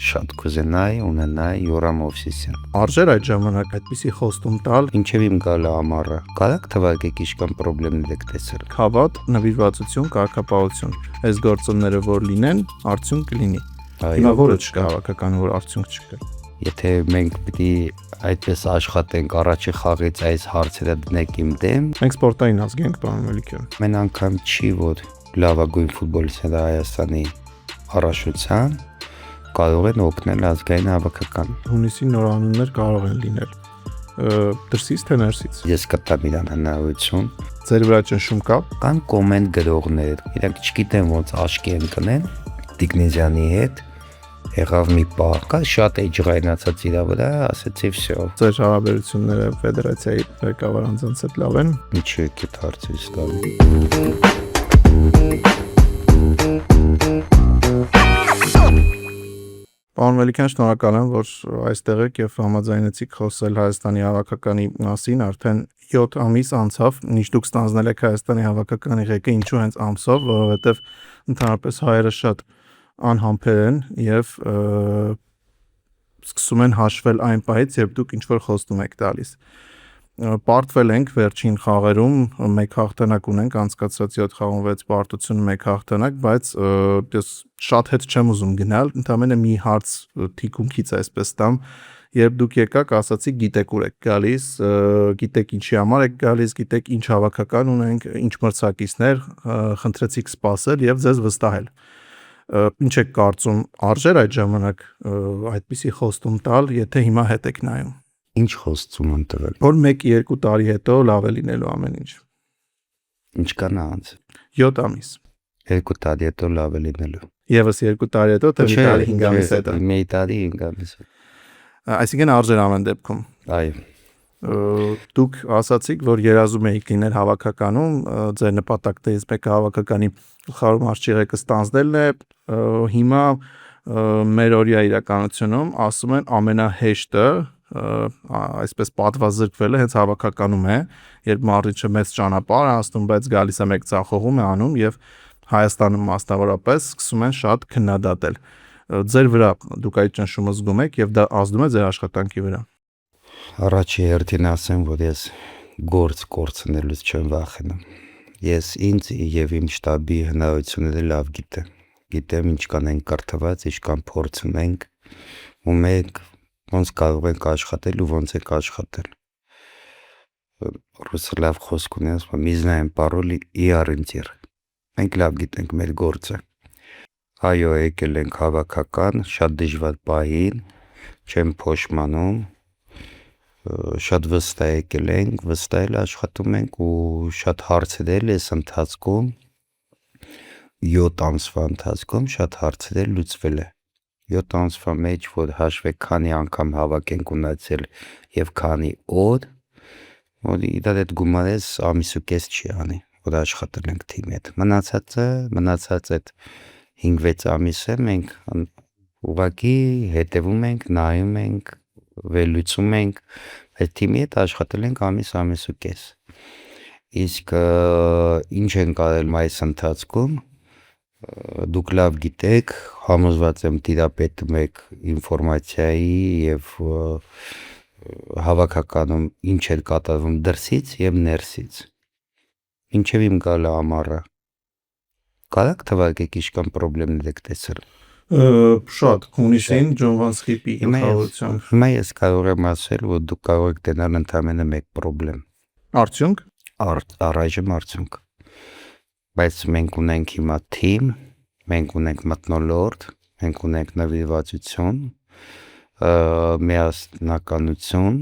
շատ կուզենայի ունենայի Յուրամ Օվսիսյան։ Արժեր այդ ժամանակ այդպիսի խոստում տալ։ Ինչև իմ գալը ամառը։ Կարաք թվարկեք ինչքան խնդիրներ եք տեսել։ Հավատ, նվիրվածություն, կարգապահություն։ Այս գործոնները որ լինեն, արդյունք կլինի։ Հիմա որը չկա հավաքական, որ արդյունք չկա։ Եթե մենք պիտի այդպես աշխատենք առաջի խաղից այս հարցերը դնենք իմ դեմ, մենք սպորտային ազգ ենք, պարոն Մելիքյան։ Մեն անգամ չի, որ լավագույն ֆուտբոլիստները Հայաստանի առաջության կարող են օգնել ազգային հավաքական։ Հունիսին նոր անուններ կարող են լինել։ Դրսից թե ներսից։ Ես կտամ իրան հնարավորություն։ Ձեր վրա ճնշում կա։ Կան կոմենտ գրողներ, իրանք չգիտեն ոնց աչքի են կնեն Տիկնեզյանի հետ։ Եղավ մի պահ, կա շատ ջղայնացած իրա վրա, ասեցի վсё։ Ձեր հարաբերությունները ֆեդերացիայի ղեկավար անձանց հետ լավ են։ Ինչու եք այդ հարցը ստալի։ Պարոն Մելիքյան, շնորհակալ եմ, որ այստեղ եք եւ համաձայնեցիք խոսել Հայաստանի հավաքականի մասին։ Արդեն 7 ամիս անցավ, ինչ դուք ստանձնել եք Հայաստանի հավաքականի ղեկը, ինչու հենց ամսով, որովհետեւ ընդհանրապես հայերը շատ անհամբեր են եւ սկսում են հաշվել այն պահից, երբ դուք ինչ-որ խոստում եք տալիս։ Պարտվել ենք վերջին խաղերում, 1 հաղթանակ ունենք, անցկացրած 7 խաղում 6 պարտություն, 1 հաղթանակ, բայց ես շատ հետ չեմ ուզում գնալ, ընդամենը մի հարց թիկունքից այսպես տամ, երբ դուք եկաք, ասացիք գիտեք ուր եք գալիս, գիտեք ինչի համար եք գալիս, գիտեք ինչ հավաքական ունենք, ինչ մրցակիցներ, խնդրեցիք սպասել եւ ձեզ վստահել։ Ինչ եք կարծում, արժեր այդ ժամանակ այդպիսի խոստում տալ, եթե հիմա հետ եք նայում։ Ինչ խոստում են տվել։ Որ 1-2 տարի հետո լավ է լինելու ամեն ինչ։ Ինչ կան անց։ 7 ամիս։ 2 տարի հետո լավ է լինելու։ Եվս 2 տարի հետո, թե 1 տարի 5 ամիս հետո։ 1 տարի 5 ամիս։ Այսինքն արժեր ամեն դեպքում։ Այո։ Դուք ասացիք, որ երազում եք լինել հավաքականում, ձեր նպատակներից մեկը հավաքականի գլխավոր մարզչի ստանձնելն է, հիմա մեր օրյա իրականությունում ասում են ամենահեշտը, այսպես պատվազրկվելը հենց հավաքականում է, երբ մարզիչը մեծ ճանապարհ է անցնում, բայց գալիս է մեկ ծախողում է անում եւ Հայաստանում մասնավորապես սկսում են շատ քննադատել։ Ձեր վրա դուք այդ ճնշումը զգում եք եւ դա ազդում է ձեր աշխատանքի վրա։ Առաջի հերթին ասեմ, որ ես գործ կորցնելուց չեմ վախենում։ Ես ինձ եւ իմ շտաբի հնարավորությունները լավ գիտեմ ինչ կանենք կրթված, ինչքան փորձ ունենք, ու մենք ոնց կարող ենք աշխատել ու ոնց ենք աշխատել։ Ռուսը լավ խոսք ունի, ասում է՝ «Мы знаем пароли и ориентир»։ Մենք լավ գիտենք մեր գործը։ Այո, եկել ենք հավաքական, շատ դժվար պահին, չեմ փոշմանում, շատ վստահ եկել ենք, վստահ աշխատում ենք ու շատ հարցեր էս ընթացքում 7 ամսվա ընթացքում շատ հարցեր լուծվել է։ 7 ամսվա մեջ, որ հաշվեք քանի անգամ հավաք ենք ունեցել եւ քանի օր, որ իրար հետ գումարես ամիս ու կես չի անի, որ աշխատել ենք թիմի հետ։ Մնացած այդ 5-6 ամիսը մենք ուղղակի հետևում ենք, նայում ենք, վերլուծում ենք, այդ թիմի հետ աշխատել ենք ամիս ու կես։ Իսկ ինչ ենք արել այս ընթացքում, դուք լավ գիտեք, համոզված եմ տիրապետում եք ինֆորմացիայի եւ հավաքականում ինչ էր կատարվում դրսից եւ ներսից։ Ինչև իմ գալը ամառը։ Կարաք թվարկեք ինչքան խնդիրներ եք տեսել։ Շատ հունիսին Ջոնվանսխիպի գլխավորությամբ։ Հիմա ես կարող եմ ասել, որ դուք կարող եք դենալ ընդամենը մեկ խնդրեմ։ Արդյունք։ Առայժմ արդյունք։ Բայց մենք ունենք հիմա թիմ, մենք ունենք մթնոլորտ, մենք ունենք նվիրվածություն, միասնականություն,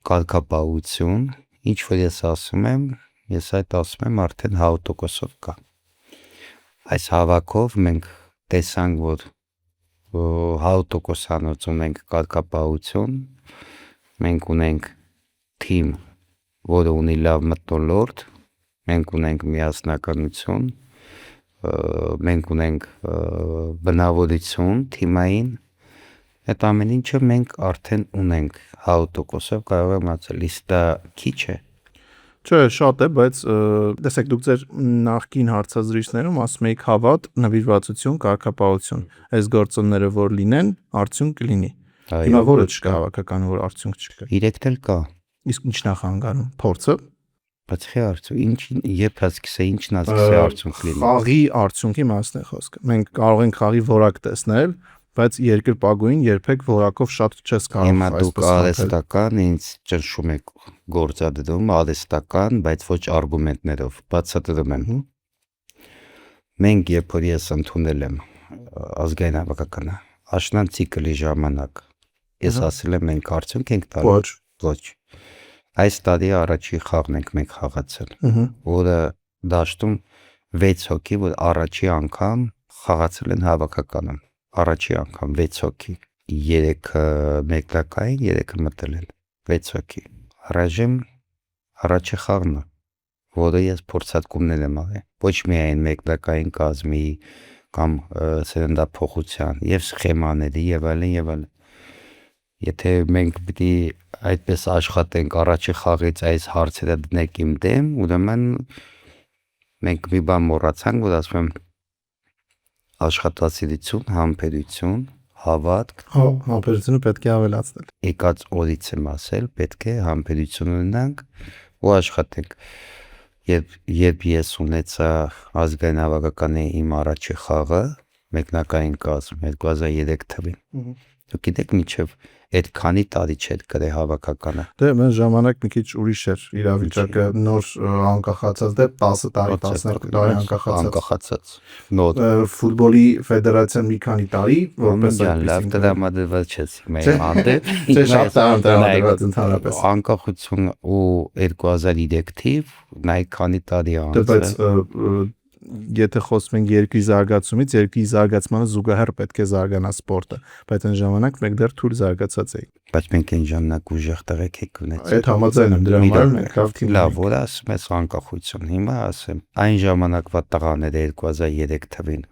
կարգապահություն, ինչ որ ես ասում եմ, ես այդ ասում եմ արդեն 100%-ով կա։ Այս հավաքով մենք տեսանք, որ 100%-անոց ունենք կարգապահություն, մենք ունենք թիմ, որը ունի լավ մթնոլորտ, մենք ունենք միասնականություն, մենք ունենք բնավորություն թիմային, այդ ամեն ինչը մենք արդեն ունենք 100%-ով կարող եմ ասել, իսկ դա քիչ է։ Չէ, շատ է, բայց տեսեք դուք ձեր նախկին հարցազրույցներում ասում եք հավատ, նվիրվածություն, կարգապահություն։ Այս գործոնները որ լինեն, արդյունք կլինի։ Հիմա որը չկա հավաքական, որ արդյունք չկա։ 3-ն էլ կա։ Իսկ ի՞նչն է խանգարում։ Փորձը։ Բայց խի արդյունք ինչ երբ հասկսե ինչն հասկսե արդյունք լինի։ Խաղի արդյունքի մասն է խոսքը։ Մենք կարող ենք խաղի որակ տեսնել, բայց երկրպագուին երբեք որակով շատ չես կարող Հիմա դուք արհեստական ինձ ճնշում եք գործադրում, արհեստական, բայց ոչ արգումենտներով, բացատրում եմ։ Մենք երբ որ ես ընդունել եմ ազգային հավաքականը, աշնան ցիկլի ժամանակ ես ասել եմ մենք արդյունք ենք տալու։ Ոչ։ Այս տարի առաջի խաղն ենք մենք խաղացել, որը դաշտում 6 հոգի, որ առաջի անգամ խաղացել են հավաքականում, առաջի անգամ 6 հոգի, 3-ը մեկնակային, 3-ը մտել են, 6 հոգի, առայժմ առաջի խաղն է, որը ես փորձարկումներ եմ արել, ոչ միայն մեկնակային կազմի կամ սերնդափոխության և սխեմաների և այլն, եթե մենք պիտի այդպես աշխատենք առաջի խաղից այս հարցերը դնենք իմ դեմ, ուրեմն մենք մի բան մոռացանք, որ ասում եմ աշխատասիրություն, համբերություն, հավատք, համբերությունը պետք է ավելացնել։ Եկած օրից եմ ասել, պետք է համբերություն ունենանք ու աշխատենք։ Երբ ես ունեցա ազգային հավաքականի իմ առաջի խաղը, մեկնակային կազմ 2003 թվականին, դուք գիտեք մինչև այդքանի տարի չէր գրե հավաքականը։ Դե մեր ժամանակ մի քիչ ուրիշ էր իրավիճակը, նոր անկախացած դե 10 տարի, 12 տարի անկախացած։ Նոր ֆուտբոլի ֆեդերացիան մի քանի տարի որպես լավ տրամադրված չես իմ հանդեպ։ Չէ, շատ տրամադրված ընդհանրապես։ Անկախություն ու 2003 թիվ, նայ քանի տարի անց։ Բայց եթե խոսում ենք երկրի զարգացումից, երկրի զարգացմանը զուգահեռ պետք է զարգանա սպորտը, բայց այն ժամանակ մենք դեռ թույլ զարգացած էինք։ Բայց մենք այն ժամանակ ուժեղ տղեկ ունեցինք։ Այդ համաձայն եմ, դրա համար մենք լավ թիմ։ Լավ, որ ասում ես անկախություն, հիմա ասեմ, այն ժամանակվա տղաները 2003 թվին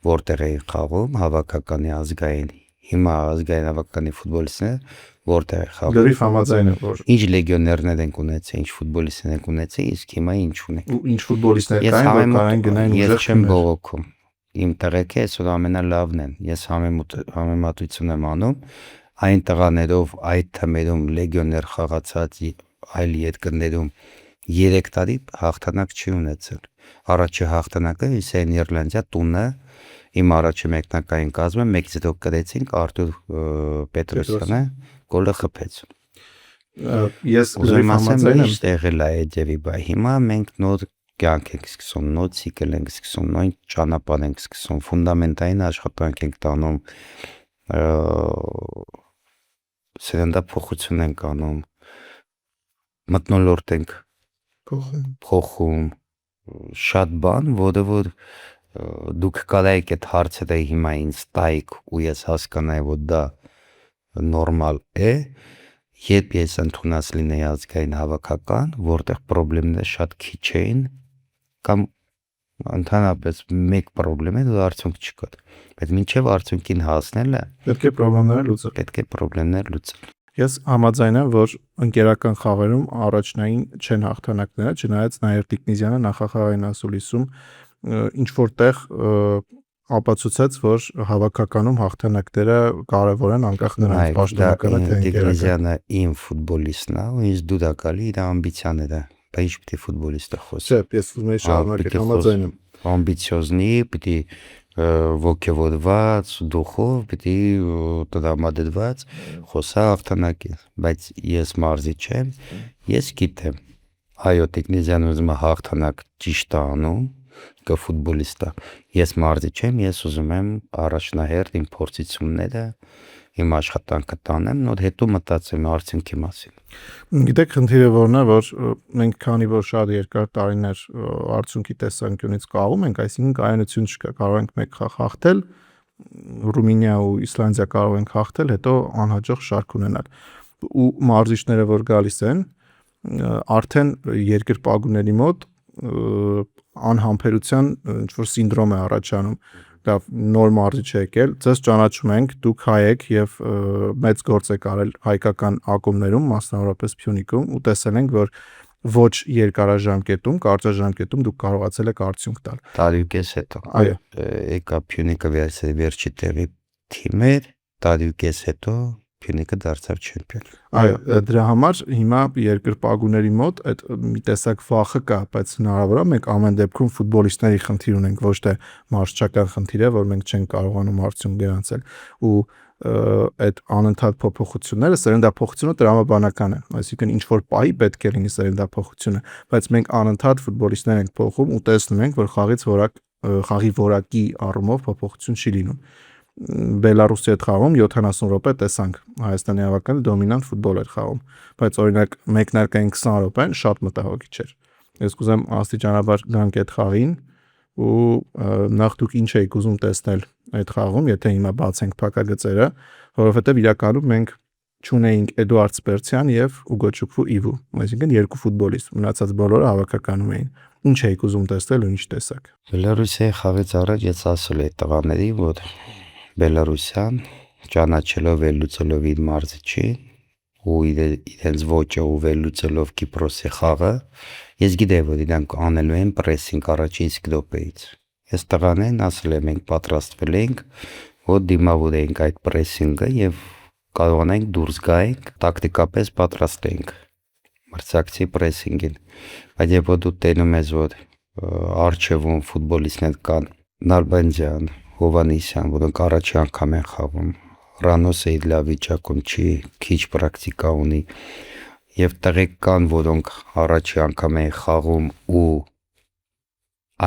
որտեղ էին խաղում հավաքականի ազգային, հիմա ազգային հավաքականի ֆուտբոլիստներ որտեղ են խաղում։ Գրիվ համաձայն եմ, որ ինչ լեգիոներներ ենք ունեցել, ինչ ֆուտբոլիստներ ենք ունեցել, իսկ հիմա ինչ ունենք։ Ինչ ֆուտբոլիստներ կային, որ կարան գնային ուժեղ։ Ես չեմ բողոքում։ Իմ տղեկը այսօր ամենալավն են։ Ես համեմատություն եմ անում այն տղաներով, այդ թմերում լեգիոներ խաղացած այլ երկրներում 3 տարի հաղթանակ չի ունեցել։ Առաջի հաղթանակը Իսրայել Իռլանդիա տունը իմ առաջի մեկնակային կազմը 1-0 կրեցինք Արտուր Պետրոսյանը գոլը խփեց։ Ես գրիվ համաձայն եմ, եղել է այդ ձևի բայ։ Հիմա մենք նոր կյանք ենք սկսում, նոր ցիկլ ենք սկսում, նոր ճանապարհ ենք սկսում, ֆունդամենտային աշխատանք ենք տանում, սերնդափոխություն ենք անում, մթնոլորտ ենք փոխում, շատ բան, որը որ դուք կարայիք այդ հարցերը հիմա ինձ տայիք ու ես հասկանայի, որ դա նորմալ է, երբ ես ընդունած լինեի ազգային հավաքական, որտեղ պրոբլեմները շատ քիչ էին, կամ ընդհանրապես մեկ պրոբլեմ է, որ արդյունք չկար, բայց մինչև արդյունքին հասնելը պետք է պրոբլեմներ լուծել։ Ես համաձայն եմ, որ ընկերական խաղերում առաջնային չեն հաղթանակները, չնայած Նաիր Տիկնիզյանը նախախաղային ասուլիսում ինչ որտեղ ապացուցեց, որ հավաքականում հաղթանակները կարևոր են անկախ նրանից պաշտոնականը թե ընկերական։ Տիկնիզյանը իմ ֆուտբոլիստն է, ու ինձ դուր է գալի իր ամբիցիաները, բայց ինչ պիտի ֆուտբոլիստը խոսի։ Չէ, ես ուզում եի շարունակել, համաձայն եմ։ Ամբիցիոզնի, պիտի ոգևորված, դուխով, պիտի տրամադրված խոսա հաղթանակի, բայց ես մարզի չեմ, ես գիտեմ, այո, Տիկնիզյանը ուզում է հաղթանակ ճիշտ անում, կը ֆուտբոլիստա, ես մարզի չեմ, ես ուզում եմ առաջնահերթ իմ փորձությունները, իմ աշխատանքը տանեմ, նոր հետո մտածեմ արդյունքի մասին։ Գիտեք, խնդիրը որն է, որ մենք քանի որ շատ երկար տարիներ արդյունքի տեսանկյունից կաղում ենք, այսինքն կայունություն չկա, կարող ենք մեկ խաղ հաղթել, Ռումինիա ու Իսլանդիա կարող ենք հաղթել, հետո անհաջող շարք ունենալ։ Ու մարզիչները որ գալիս են, արդեն երկրպագուների մոտ անհամբերության ինչ որ սինդրոմ է առաջանում։ Լավ, նոր մարզիչ է եկել, ձեզ ճանաչում ենք, դուք հայ եք եւ մեծ գործ եք արել հայկական ակումբներում, մասնավորապես Փյունիկում, ու տեսել ենք, որ ոչ երկարաժամկետում, կարճաժամկետում դուք կարողացել եք արդյունք տալ։ Տարիուկես հետո։ Այո։ Եկա Փյունիկը վերջի տեղի թիմ էր, տարիուկես հետո Փյունիկը դարձավ չեմպիոն։ Այո, դրա համար հիմա երկրպագուների մոտ այդ մի տեսակ վախը կա, բայց հնարավոր է մենք ամեն դեպքում ֆուտբոլիստների խնդիր ունենք, ոչ թե մարզչական խնդիր է, որ մենք չենք կարողանում արդյունք գրանցել ու այդ անընդհատ փոփոխությունները սերնդափոխությունը տրամաբանական է, այսինքն ինչ որ պահի պետք է լինի սերնդափոխությունը, բայց մենք անընդհատ ֆուտբոլիստներ ենք փոխում ու տեսնում ենք, որ խաղի որակի առումով փոփոխություն չի լինում։ Բելարուսի հետ խաղում 70 րոպե տեսանք Հայաստանի հավաքականը դոմինանտ ֆուտբոլ էր խաղում, բայց օրինակ մեկնարկային 20 րոպեն շատ մտահոգիչ էր։ Ես կուզեմ աստիճանաբար գանք այդ խաղին ու նախ դուք ինչ եք ուզում տեսնել այդ խաղում, եթե հիմա բացենք փակագծերը, որովհետև իրականում մենք չունեինք Էդուարդ Սպերցյան եւ Ուգո Չուկվու, այսինքն երկու ֆուտբոլիստ, մնացած բոլորը հավաքականում էին։ Ինչ եք ուզում տեսնել ու ինչ տեսակ։ Բելարուսիայի խաղից առաջ ես ասել էի տղաների, որ Բելարուսյան ճանաչելով վերլուծելով իր մարզիչի ու իրենց ոճը ու վերլուծելով Կիպրոսի խաղը, ես գիտեի, որ իրանք անելու են պրեսինգ առաջին րոպեից։ Ես տղաներին ասել եմ, մենք պատրաստվել ենք, որ դիմավորենք այդ պրեսինգը եւ կարողանանք դուրս գայինք, տակտիկապես պատրաստենք մրցակցի պրեսինգին։ Բայց երբ դու տենում ես, որ արչեվում ֆուտբոլիստներ կան Նալբանդյան, Հովանեսյան, որոնք առաջի անգամ են խաղում, Ռանոսը իր լավ վիճակում չի, քիչ պրակտիկա ունի, եւ տղեկ կան, որոնք առաջի անգամ են խաղում ու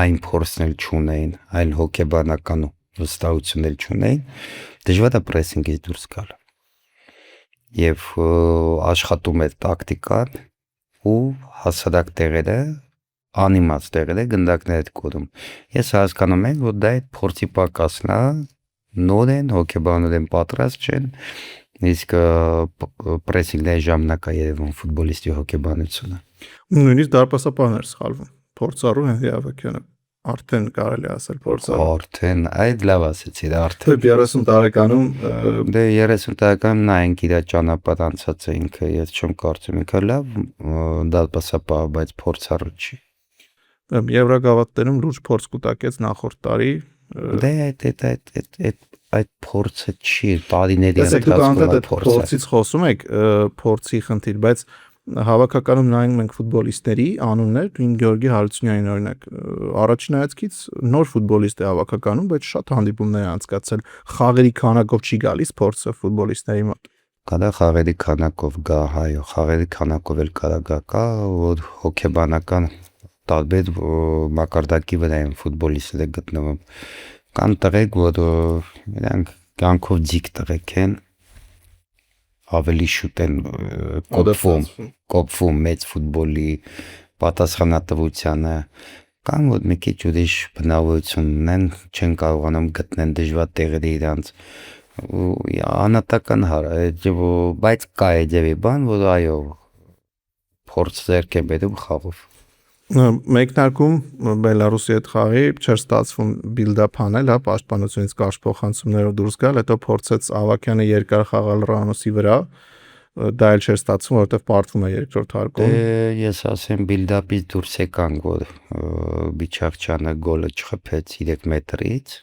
այն փորձն էլ չունեն, այն հոգեբանական վստահություն էլ չունեն, դժվար է պրեսինգից դուրս գալ։ Եվ աշխատում է տակտիկան ու հասարակ տեղերը, անիմաց տեղերը գնդակներ կորում։ Ես հասկանում եմ, որ դա այդ փորձի պակասն է, նոր են, հոգեբանորեն պատրաստ չեն, իսկ պրեսինգների ժամանակ է երևում ֆուտբոլիստի հոգեբանությունը։ Նույնիսկ դարպասապահներ սխալվում։ Փորձառու են Հավաքյանը, արդեն կարելի ասել փորձառու։ Արդեն այդ լավ ասեցի, արդեն 30 տարեկանում դե 30 տարեկանում նայենք իր ճանապարհ անցած է ինքը, ես չեմ կարծում ինքը լավ դարպասապահ, բայց փորձառու չի։ Եվրոգավաթներում լուրջ փորձ կուտակեց նախորդ տարի։ Դե այդ փորձը չի, տարիների ընթացքում այդ փորձից խոսում եք, փորձի խնդիր, բայց հավաքականում նայենք մենք ֆուտբոլիստների անուններ, Հին Գեորգի Հարությունյանին օրինակ, առաջին հայացքից նոր ֆուտբոլիստ է հավաքականում, բայց շատ հանդիպումներ է անցկացել, խաղերի քանակով չի գալիս փորձը ֆուտբոլիստների մոտ։ Կարա խաղերի քանակով գա, հայո, խաղերի քանակով էլ կա, որ հոգեբանական տարբեր մակարդակի վրա են ֆուտբոլիստները գտնվում։ Կան տղեկ, որ իրանք կյանքով ձիգ տղեկ են, ավելի շուտ են կոփվում մեծ ֆուտբոլի պատասխանատվությանը, կան որ մի քիչ ուրիշ բնավորություն ունեն, չեն կարողանում գտնեն դժվար տեղերը իրանց ու անհատական բայց կա էջևի բան, որ այո փորձ ձեռք է բերում խաղով։ Մեկնարկում Բելարուսի հետ խաղի չէր ստացվում բիլդափ անել, հա, պաշտպանությունից կարճ փոխանցումներով դուրս գալ, հետո փորձեց Ավակյանը երկար խաղալ Ռանոսի վրա, դա էլ չէր ստացվում, որովհետև պարտվում է երկրորդ հարկում։ Ես ասեմ բիլդափից դուրս եկանք, որ Բիչախչյանը գոլը չխփեց 3 մետրից,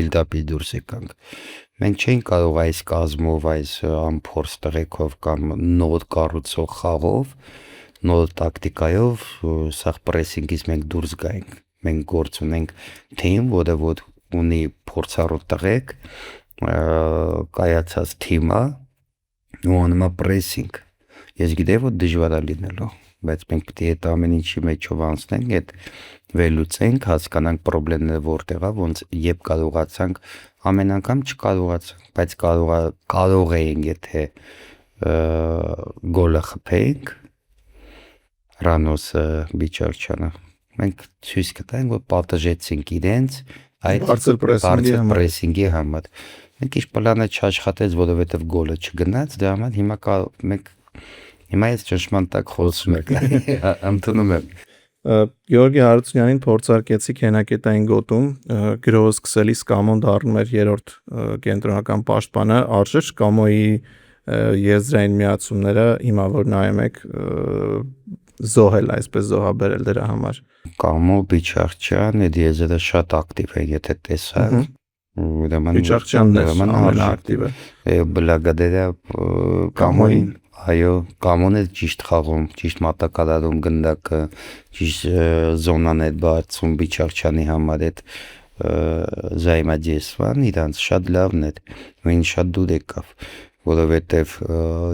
բիլդափից դուրս եկանք։ Մենք չէինք կարող այս կազմով, այս անփորձ տղեկով կամ նոր կառուցող խաղով, նոր տակտիկայով սա պրեսինգից մենք դուրս գայինք։ Մենք գործ ունենք թիմ, որը որ ունի փորձառու տղեկ, կայացած թիմը ու անում է պրեսինգ։ Ես գիտեի, որ դժվար է լինելու, բայց մենք պետք է այդ ամեն ինչի մեջով անցնենք, այդ վերլուծենք, հասկանանք խնդիրները որտեղ է, ոնց երբ կարողացանք, ամեն անգամ չկարողացանք, բայց կարող էինք, եթե գոլը խփեինք Ռանոսը, Բիչարչյանը, մենք ցույց կտանք, որ պատժեցինք իրենց այդ բարձր պրեսինգի համար։ Մենք ինչ պլանը չաշխատեց, որովհետև գոլը չգնաց, դրա համար հիմա ես ճշմարտ տակ խոսում եք, ընդունում եմ։ Գեորգի Հարությունյանին փորձարկեցիք հենակետային գոտում, գրողը սկսելիս Կամոն դառնում էր երրորդ կենտրոնական պաշտպանը, արժեր Կամոյի եզրային միացումները հիմա որ նայում եք զոհել, այսպես զոհաբերել դրա համար։ Կամո Բիչարչյան այդ եզրը շատ ակտիվ է, եթե տեսար։ Բիչարչյանն է ամենաակտիվը։ Բլագադերա Կամոին, այո, Կամոն է ճիշտ խաղում, ճիշտ մատակարարում գնդակը, ճիշտ զոնան է բարձում Բիչարչյանի համար այդ զայմադիեսվան իրանց շատ լավն է, մին շատ դուր եկավ, որովհետև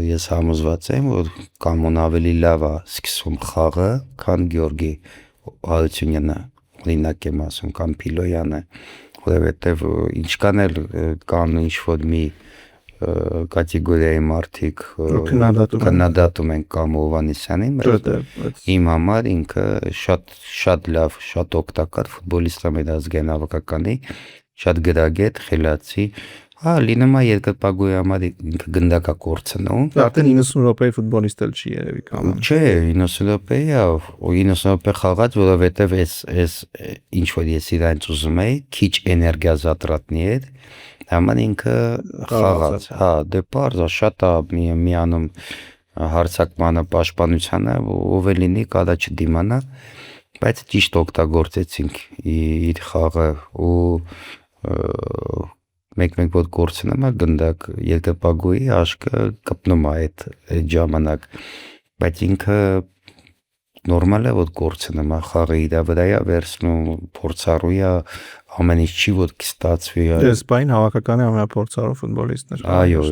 ես համոզված եմ, որ Կամոն ավելի լավ է սկսում խաղը, քան Գյորգի Հարությունյանը, օրինակ եմ ասում, կամ Փիլոյանը, որովհետև ինչքան էլ կան ինչ-որ մի կատեգորիայի մարդիկ քննադատում են Կամո Հովհաննիսյանին, իմ համար ինքը շատ լավ, շատ օգտակար ֆուտբոլիստ է մեր ազգային հավաքականի, շատ գրագետ, խելացի, լինում է երկրպագուի համար ինքը գնդակա կորցնում։ Արդեն 90 րոպեի ֆուտբոլիստ էլ չի երևի Կամոն։ Չէ, 90 րոպեի է, 90 րոպե խաղաց, որովհետև այս ինչ որ ես իրանց ուզում էի, քիչ էներգիա զատրատնի էր, համար ինքը խաղաց, դե պարզ է, շատ է միանում հարձակմանը, պաշտպանությանը, ով է լինի կարա չդիմանա, բայց ճիշտ օգտագործեցինք իր խաղը ու մեկ-մեկ որ կորցնում է գնդակ երկրպագուի աշկը կպնում է այդ ժամանակ, բայց ինքը նորմալ է որ կորցնում է խաղը իր վրա է վերցնում, փորձառու է, ամեն ինչ չի որ կստացվի։ Սպայն հավաքականի ամենափորձառու ֆուտբոլիստն էր։ Այո,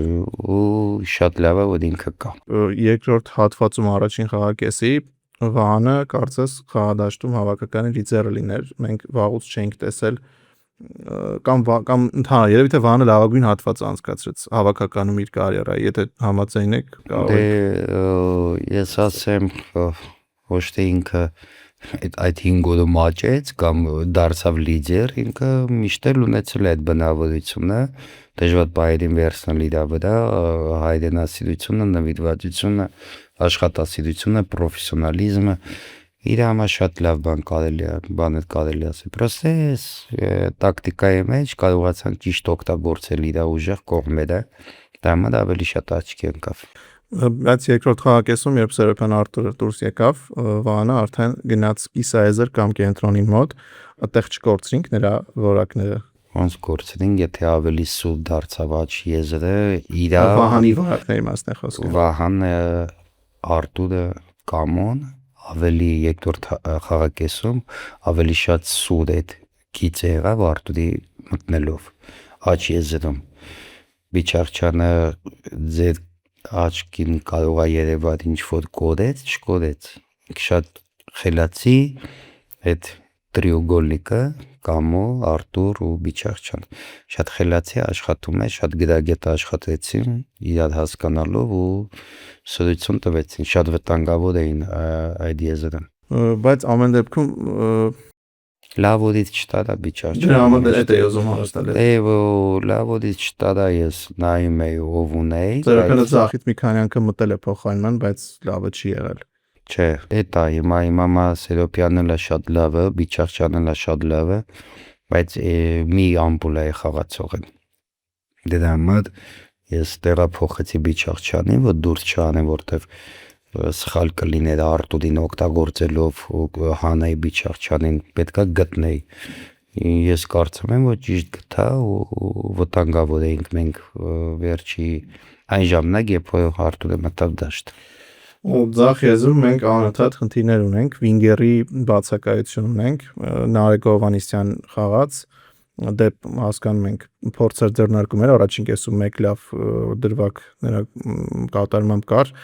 ու շատ լավ է որ ինքը կա։ Երկրորդ հատվածում առաջին խաղակեսի Վահանը կարծես խաղադաշտում հավաքականի լիդերը լիներ, մենք վաղուց չէինք տեսել կամ երևի թե Վահանը լավագույն հատվածը անցկացրեց հավաքականում իր կարիերայի, եթե համաձայն եք կարող եք։ Ես ասեմ, ոչ թե ինքը այդ 5 օրը մաճեց կամ դարձավ լիդեր, ինքը միշտ էլ ունեցել է այդ բնավորությունը, դժվար բայերին վերցնել իր վրա, հայրենասիրությունը, նվիրվածությունը, աշխատասիրությունը, պրոֆեսիոնալիզմը իր համար շատ լավ բաներ կարելի ասել, պրոստե տակտիկայի մեջ կարողացան ճիշտ օգտագործել իր ուժեղ կողմերը, դա համար ավելի շատ աչքի ընկավ։ Բայց երկրորդ խաղակեսում, երբ Սերոբյան Արտուրը դուրս եկավ, Վահանը արդեն գնաց Կիսաեզր կամ կենտրոնի մոտ, այդտեղ չկորցրինք նրա որակները։ Ոնց կորցրինք, եթե ավելի սուր դարձավ աչ եզրը, իր Վահանի որակների մասն է խոսքը։ Վահանը, Արտուրը, Կամոն ավելի երկրորդ խաղակեսում ավելի շատ սուր է գիծը եղավ Արտուրի մտնելով աչ եզրում։ Բիչարչյանը ձեր աչքին կարող է երևալ ինչ որ չկորեց, շատ խելացի այդ տրիուգոլնիկը Կամո, Արտուր ու Բիչարչյան շատ խելացի աշխատում է, շատ գրագետ աշխատեցին իրար հասկանալով ու սրություն տվեցին, շատ վտանգավոր էին այդ եզրը։ Բայց ամեն դեպքում լավ օրից չտարա Բիչարչյանը։ Դրա համար էդ է ուզում հարստել։ Լավ օրից չտարա, ես նայում էի ով ունեի։ Սերոբյանը ձախից մի քանի անգամ մտել է փոխարինման, բայց լավը չի եղել։ Չէ, էդ է, հիմա մամա Սերոբյանն էլ շատ լավ է, Բիչարչյանն էլ շատ լավ է, բայց մի ամպուլ է խաղացողն։ Դրա համար ես տեղափոխեցի Բիչարչյանին, որ դուրս չանեմ, որտեվ սխալ կլիներ Արտուրին օգտագործելով հանայի Բիչարչյանին պետքա գտնեի։ Ես կարծում եմ, որ ճիշտ գտա ու վտանգավոր էինք մենք վերջի այն ժամանակ, երբ Արտուրը մտավ դաշտ։ Ձախ եզրում մենք անընդհատ խնդիրներ ունենք, վինգերի բացակայություն ունենք, Նարեկ Հովհաննիսյան խաղաց, դեպ հասկանում ենք փորձեր ձեռնարկում էր, առաջին կեսում մեկ լավ դրվագ նրա կատարմամբ կար,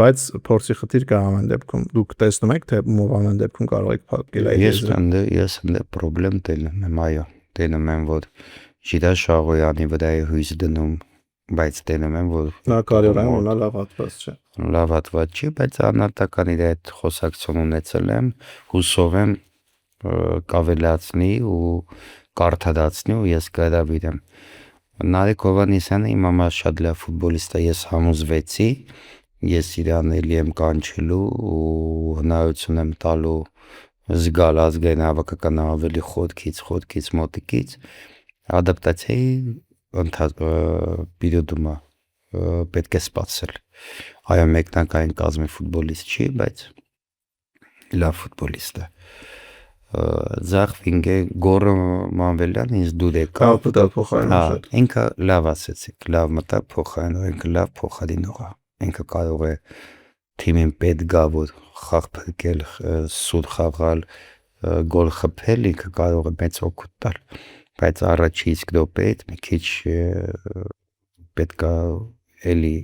բայց փորձի խնդիր կա ամեն դեպքում։ Դուք տեսնում եք, թե ամեն դեպքում կարող եք փակել այդ եզրը։ Ես ընդ պրոբլեմ տենում եմ, այո, տենում եմ, որ Ժիրայր Շաղոյանի վրա է հույս դնում, բայց տենում եմ, որ նա կարիերայում ունա լավ հատված չէ։ Լավ հատված չի, բայց անհատական իր այդ խոսակցություն ունեցել եմ, հուսով եմ կավելացնի ու կարդացնի ու ես կհրավիրեմ։ Նարեկ Հովհաննիսյանը իմ համար շատ լավ ֆուտբոլիստ է, ես համոզվեցի, ես իրան էլի եմ կանչելու ու հնարավորություն եմ տալու զգալ ազգային հավաքական ավելի խորքից մոտիկից, ադապտացիայի պիրիոդում պետք է սպասել։ Այո, մեկնարկային կազմի ֆուտբոլիստ չի, բայց լավ ֆուտբոլիստ է։ Ձախ վինգը Գորը Մանվելյան ինձ դուր եկա։ Կապտա փոխարինը շատ։ Ինքը լավ ասեցիք, լավ մտա փոխարինը, ինքը լավ փոխարինող է։ Ինքը կարող է թիմին պետք գա որ խաղ փրկել, սուտ խաղալ, գոլ խփել, ինքը կարող է մեծ օգուտ տալ։ Բայց առաջի իսկ դոպետ մի քիչ պետք է էլի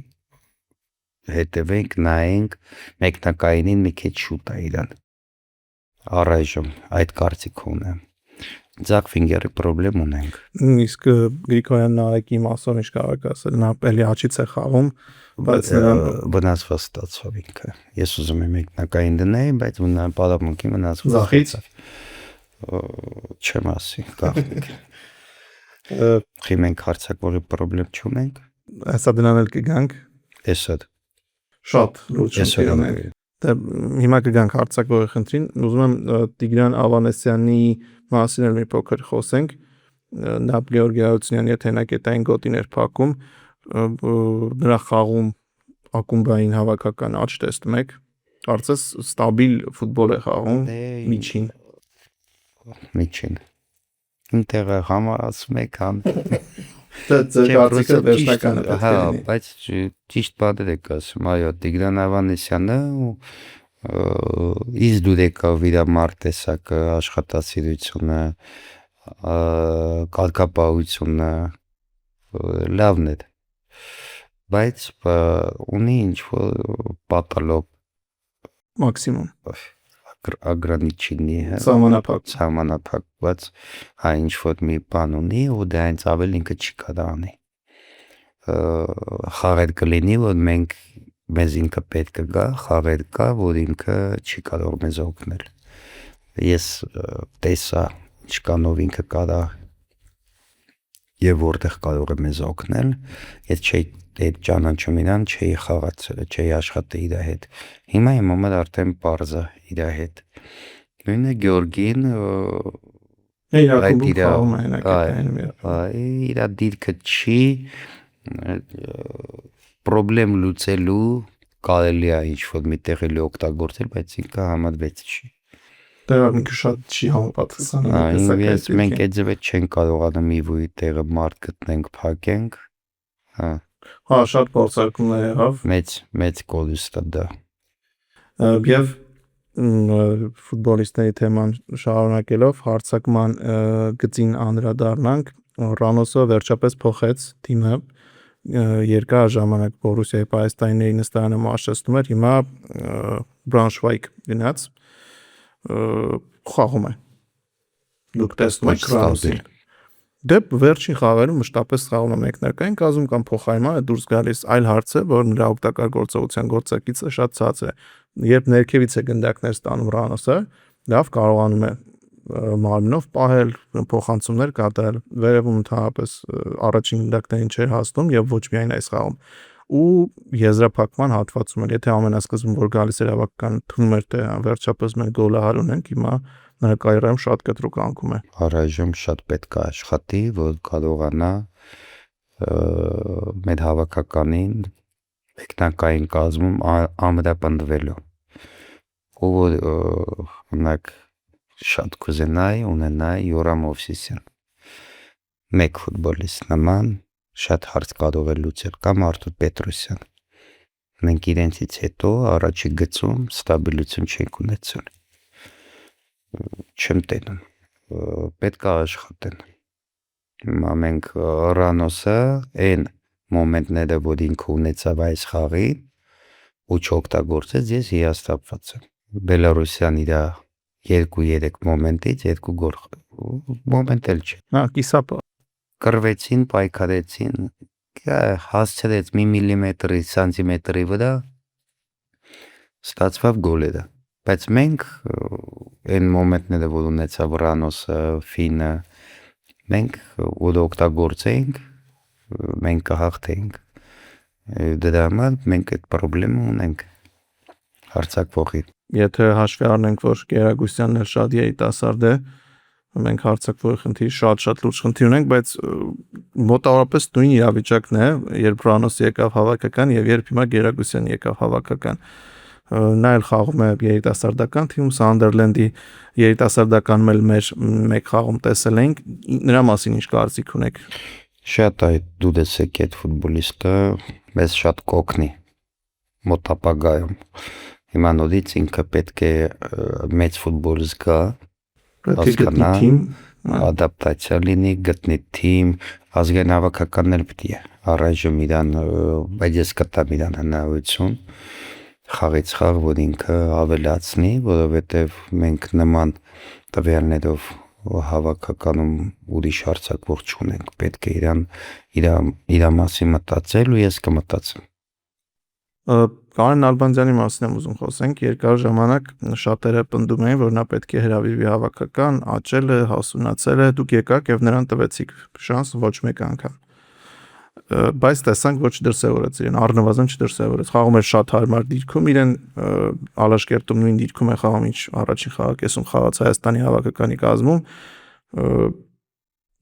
հետևենք, նայենք, մեկնակայինին մի քիչ շուտ է իրան։ Առայժմ այդ կարծիք ունեմ։ Ձախ վինգերի պրոբլեմ ունենք։ Իսկ Գրիգորյան Նարեկի մասով ինչ կարող եք ասել, նա էլի աչից է խաղում, բայց նրան վնասված ստացավ ինքը։ Ես ուզում եմ մեկնակային դնեի, բայց նա պարապմունքի վնասված Ձախից չեմ ասի, գաղտնիք։ Մենք հարցակվորի պրոբլեմ չունենք։ Հեսա դրան էլ կգանք։ Էսա շատ լուրջ ունենք։ Դե հիմա կգանք հարցակվորի խնդրին։ Ուզում եմ Տիգրան Ավանեսյանի մասին էլ մի փոքր խոսենք։ Նա Գեորգի Արությունյանի հետ հենակետային գոտիներ փակում, նրա խաղում ակումբային հավաքական աճ տեսնում եք։ Կարծես ստաբիլ ֆուտբոլ է խաղում, միջին։ Ինտերը համարացում եք հան։ Կարծիքը վերջնականը պետք է լինի։ Բայց ճիշտ բաներ եք ասում, այո, Տիգրան Ավանեսյանը ինձ դուր եկավ իր մարտեսակը, աշխատասիրությունը, կարգապահությունը, լավն է։ Բայց ունի ինչ-որ պատալոկ մաքսիմում ագրանիչինի սահմանափակված ինչ-որ մի բան ունի ու դա հենց ավել ինքը չի կարող անի։ Խաղեր կլինի, որ մեզ ինքը պետք է գա, խաղեր կա, որ ինքը չի կարող մեզ օգնել։ Ես տեսա ինչքանով ինքը կարող եւ որտեղ կարող է մեզ օգնել, ես չէի ճանաչում իրան, չէի խաղացել, չէի աշխատել իր հետ։ Հիմա իմ համար արդեն պարզ է իր հետ։ Նույնը Գեորգին իր դիրքը չի պրոբլեմ լուծելու կարելի է ինչ-որ մի տեղի օգտագործել, բայց ինքը համարվեց չի։ Դա ինքը շատ չի համապատասխանում։ Մենք այդ ձևը չենք կարողանում իվույի տեղը մարդ գտնենք, փակենք։ Հա, շատ փորձարկումներ եղավ։ Մեծ կորուստ է դա։ Եվ ֆուտբոլիստների թեման շարունակելով հարցակման գծին անդրադառնանք, Ռանոսը վերջապես փոխեց թիմը, երկար ժամանակ Բորուսիայի Պարեստայինների նստարանը մարշացնում էր, հիմա Բրանշվայգ գնաց, խաղում է։ Դուք տեսնում եք Ռանոսին։ Դե վերջին խաղերում մշտապես խաղում է մեկնարկային կազմում կամ փոխարինման է դուրս գալիս, այլ հարց է, որ նրա օգտակար գործողության գործակիցը շատ ցածր է։ Երբ ներքևից է գնդակներ ստանում Ռանոսը, լավ կարողանում է մարմնով պահել, փոխանցումներ կատարել, վերևում ընդհանրապես առաջին գնդակներին չէր հասնում եւ ոչ միայն այս խաղում։ Ու եզրափակման հատվածում էլ, եթե ամենասկզբում որ գալիս էր հավաքական թվում էր թե վերջապես մենք գոլահար ունենք, հիմա նրա կարիերայում շատ կտրուկ անկում է։ Առայժմ շատ պետք է աշխատի, որ կարողանա մեր հավաքականին մեկնակային կազմում ամրապնդվելու։ Ու որ ունեք շատ կուզենայի ունենայի Յորամ Օվսիսյան։ Մեկ ֆուտբոլիստ նման շատ հարց կարող է լուծել կամ Արթուր Պետրոսյան։ Մենք իրենցից հետո առաջի գծում ստաբիլություն չենք ունեցել։ Չեմ տենում, պետք է աշխատեն։ Հիմա մենք Ռանոսը այն մոմենտները, որ ինքը ունեցավ այս խաղին ու չօգտագործեց, ես հիասթափված եմ։ Բելարուսյան իր 2-3 մոմենտից 2 գոլ մոմենտ էլ չէ։ Հա, կիսապը կռվեցին, պայքարեցին, հասցրեց մի միլիմետրի, սանտիմետրի վրա ստացվավ գոլերը։ Բայց մենք այն մոմենտները, որ ունեցավ Ռանոսը, Ֆինը, մենք որ օգտագործեինք, մենք կհաղթեինք։ Դրա համար մենք այդ պրոբլեմը ունենք հարցակվողի։ Եթե հաշվի առնենք, որ Գերագուսյանն էլ շատ երիտասարդ է, մենք հարցակվողի խնդիր շատ լուրջ խնդիր ունենք, բայց մոտավորապես նույն իրավիճակն է, երբ Ռանոսը եկավ հավաքական եւ երբ հիմա Գերագուսյանը եկավ հավաքական։ նա էլ խաղում է երիտասարդական թիմում, Սանդերլենդի երիտասարդականում էլ մեր մեկ խաղում տեսել ենք, նրա մասին ինչ կարծիք ունեք։ Շատ այդ դու դեսեք այդ ֆուտբոլիստը մեզ շատ կօգնի մոտ ապագայում։ Հիմա նորից ինքը պետք է մեծ ֆուտբոլ զգա, հասկանա, ադապտացիա լինի, գտնի թիմ, ազգային հավաքականն էլ պետք է առայժմ իրան, բայց ես կտամ իրան հնարավորություն խաղից խաղ, որ ինքը ավելացնի, որովհետև մենք նման տվյալներով հավաքականում ուրիշ արձակվող չունենք, պետք է իր մասին մտածել ու ես կմտածեմ։ Կանեն Նալբանդյանի մասին եմ ուզում խոսենք, երկար ժամանակ շատերը պնդում էին, որ նա պետք է հրավիրվի հավաքական, աճել է, հասունացել է, դուք եկաք եւ նրան տվեցիք շանս ոչ մեկ անգամ։ Բայց տեսանք, որ չդրսևորեց իրեն, առնվազն չդրսևորեց, խաղում էր շատ հարմար դիրքում, իրեն Ալաշկերտում նույն դիրքում է խաղում, ինչ առաջին խաղակեսում խաղաց Հայաստանի հավաքականի կազմում,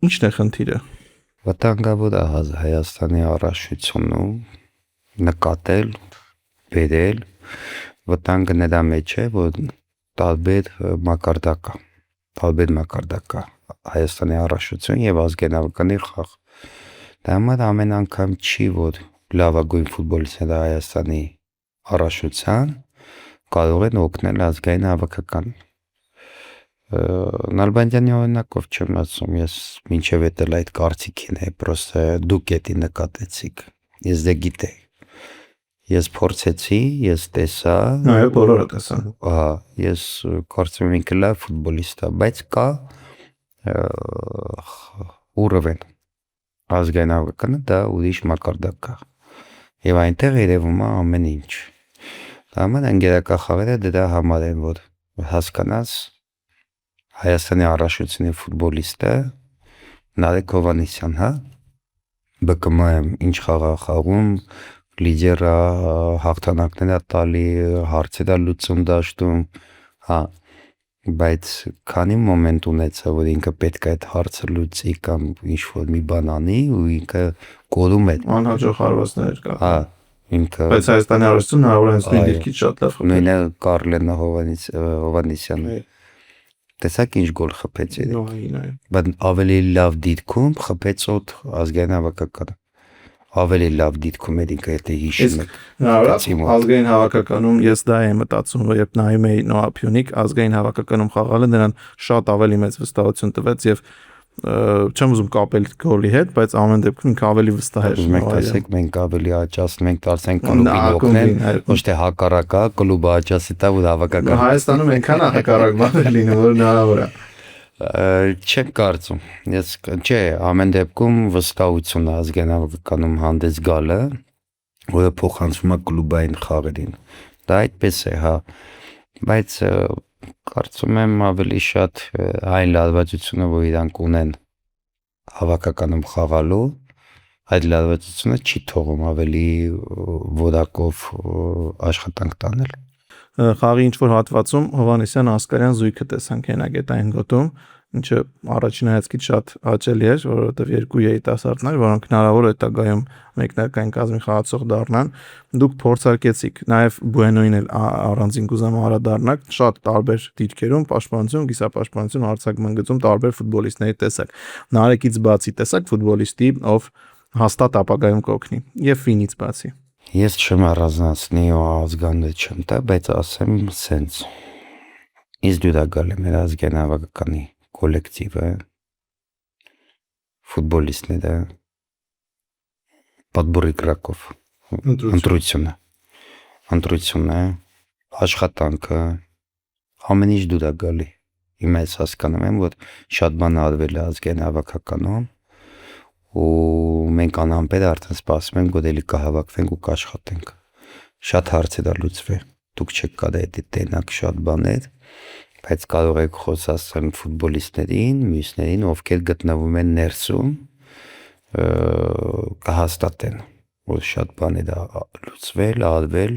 ի՞նչն է խնդիրը։ Վտանգավոր է Հայաստանի առաքելությունում նկատել, բերել, վտանգը նրա մեջ է, որ տարբեր մակարդակ կա Հայաստանի առաքելություն եւ ազգային հավաքականի խաղ։ Դա համար ամեն անգամ չի, որ լավագույն ֆուտբոլիստները Հայաստանի առաքելության կարող են օգնել ազգային հավաքական։ Նալբանդյանի օրինակով չեմ ասում, ես մինչև էտել այդ կարծիքին է, պրոստը դուք էդի նկատեցիք, ես դե գիտեի, ես փորձեցի, ես տեսա, այո, բոլորը տեսան, ես կարծում եմ ինքը լավ ֆուտբոլիստ է, բայց կա ուռվեն, ազգային հավաքականը դա ուրիշ մակարդակ կա, եւ այնտեղ երևում է ամեն ինչ, դա համար ընկերական խաղերը դրա համար են, որ հասկանաս Հայաստանի առաքելությունի ֆուտբոլիստը Նարեկ Հովհաննիսյան, հա, ԲԿՄ-ում ինչ խաղ է խաղում, լիդերը հաղթանակներ է տալի, հարցեր է լուծում դաշտում, հա, բայց քանի մոմենտ ունեցա, որ ինքը պետք է այդ հարցը լուծի կամ ինչ-որ մի բան անի ու ինքը կորում է։ Անհաջող հարվածներ կա։ Հա, ինքը բայց Հայաստանի առաքելությունը հնարավոր է նույն դիրքից շատ լավ խփել։ Նույնը Կարլենը Հովհաննիսյանը տեսակ ինչ գոլ խփեց երեք, բայց ավելի լավ դիրքում խփեց օդ ազգային հավաքականը, ավելի լավ դիրքում էր ինքը եթե հիշում եք։ Ազգային հավաքականում ես դա եմ մտածում, որ երբ նայում էի Նոա Փյունիկ, ազգային հավաքականում խաղալը նրան շատ ավելի մեծ վստահություն տվեց եւ չեմ ուզում կապել գոլի հետ, բայց ամեն դեպքում ինքը ավելի վստահ էր։ Մենք տեսեք, մենք ավելի աճացնում ենք, դարձենք կլուբին օգնել, ոչ թե հակառակա, կլուբը աճացի տա ու հավաքական։ Հայաստանում այնքան հակառակ բաներ լինում, որ հնարավոր է։ Չեմ կարծում։ Ես չէ, ամեն դեպքում վստահություն է ազգային հավաքականում հանդես գալը, որը փոխանցվում է կլուբային խաղերին։ Դա այդպես է, հա, բայց կարծում եմ ավելի շատ այն լարվածությունը, որ իրանք ունեն հավաքականում խաղալու, այդ լարվածությունը չի թողում ավելի որակով աշխատանք տանել։ Խաղի ինչ-որ հատվածում Հովհաննիսյան Ասկարյան զույգը տեսանք հենագետային գոտում, ինչը առաջին հայացքից շատ հաճելի էր, որովհետև երկու երիտասարդներ, որոնք հնարավոր է հետագայում մեկնարկային կազմի խաղացող դառնան, դուք փորձարկեցիք, նաև Բուենոին էլ առանձին կուզեմ անդրադառնալ, շատ տարբեր դիրքերում պաշտպանություն, կիսապաշտպանություն, արձակման գծում տարբեր ֆուտբոլիստների տեսակ։ Նարեկից բացի տեսակ ֆուտբոլիստի, ով հաստատ ապագայում կօգնի, եւ Ֆինից բացի։ Ես չեմ առանձնացնի ու ազգաններ չեմ տա, բայց ասեմ սենց։ Ես դու դա գալի մեր ազգային հավաքականի կոլեկտիվը, ֆուտբոլիստները, պատբորի կրակով, ընտրությունը, աշխատանքը, ամեն ինչ դու դա գալի։ Հիմա ես հասկանում եմ, որ շատ բան արվել է ազգային հավաքականում ու մենք անհամբեր արդեն սպասում ենք, որ էլի կհավաքվենք ու կաշխատենք։ Շատ հարցեր է լուծվել։ Դուք չեք կարող դե տենակ շատ բաներ, բայց կարող եք խոսացնել ֆուտբոլիստներին, մյուսներին, ովքեր գտնվում են ներսում, կհաստատեն, որ շատ բաներ է լուծվել, արվել,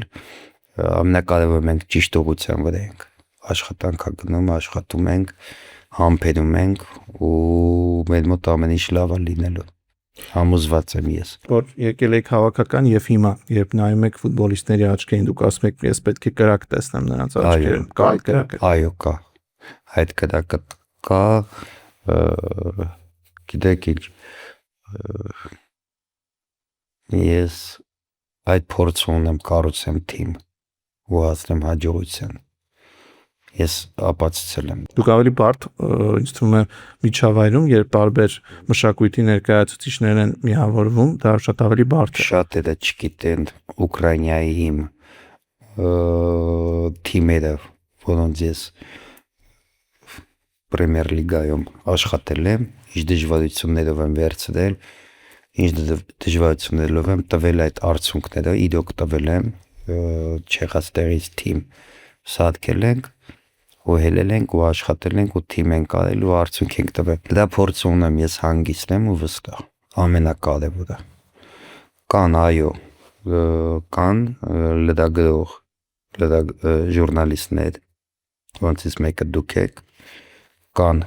ամենակարևորը մենք ճիշտ ուղղության վրա ենք։ Աշխատանք գնում, աշխատում ենք, համբերում ենք ու մեր մոտ ամեն ինչ լավ է լինելու։ Համոզված եմ ես։ Որ եկել եք հավաքական եւ հիմա, երբ նայում եք ֆուտբոլիստների աչքերին, դուք ասում եք, ես պետք է կրակ տեսնեմ նրանց աչքերին։ Կա այդ կրակը։ Այո, կա։ Այդ կրակը կա, գիտեք ինչ, ես այդ փորձը ունեմ, կառուցեմ թիմ ու հասնեմ հաջողության։ Ես ապացուցել եմ։ Դուք ավելի բարդ, ինձ թվում է, միջավայրում, երբ տարբեր մշակույթի ներկայացուցիչներ են միավորվում, դա շատ ավելի բարդ է։ Շատերը չգիտեն Ուկրաինայի իմ թիմերը, որոնց ես Պրեմիեր լիգայում աշխատել եմ, ինչ դժվարություններով եմ վերցրել, ինչ դժվարություններով եմ տվել այդ արդյունքները, իրոք տվել եմ, Չեխաստեղից թիմ սարքել ենք ու հելել ենք ու աշխատել ենք ու թիմ ենք արել ու արդյունք ենք տվել։ Դա փորձ ունեմ, ես հանգիստ եմ ու վստահ։ Ամենակարևորը։ Կան, այո, կան լրագրող, ժուրնալիստներ, որոնցից մեկը դուք եք, կան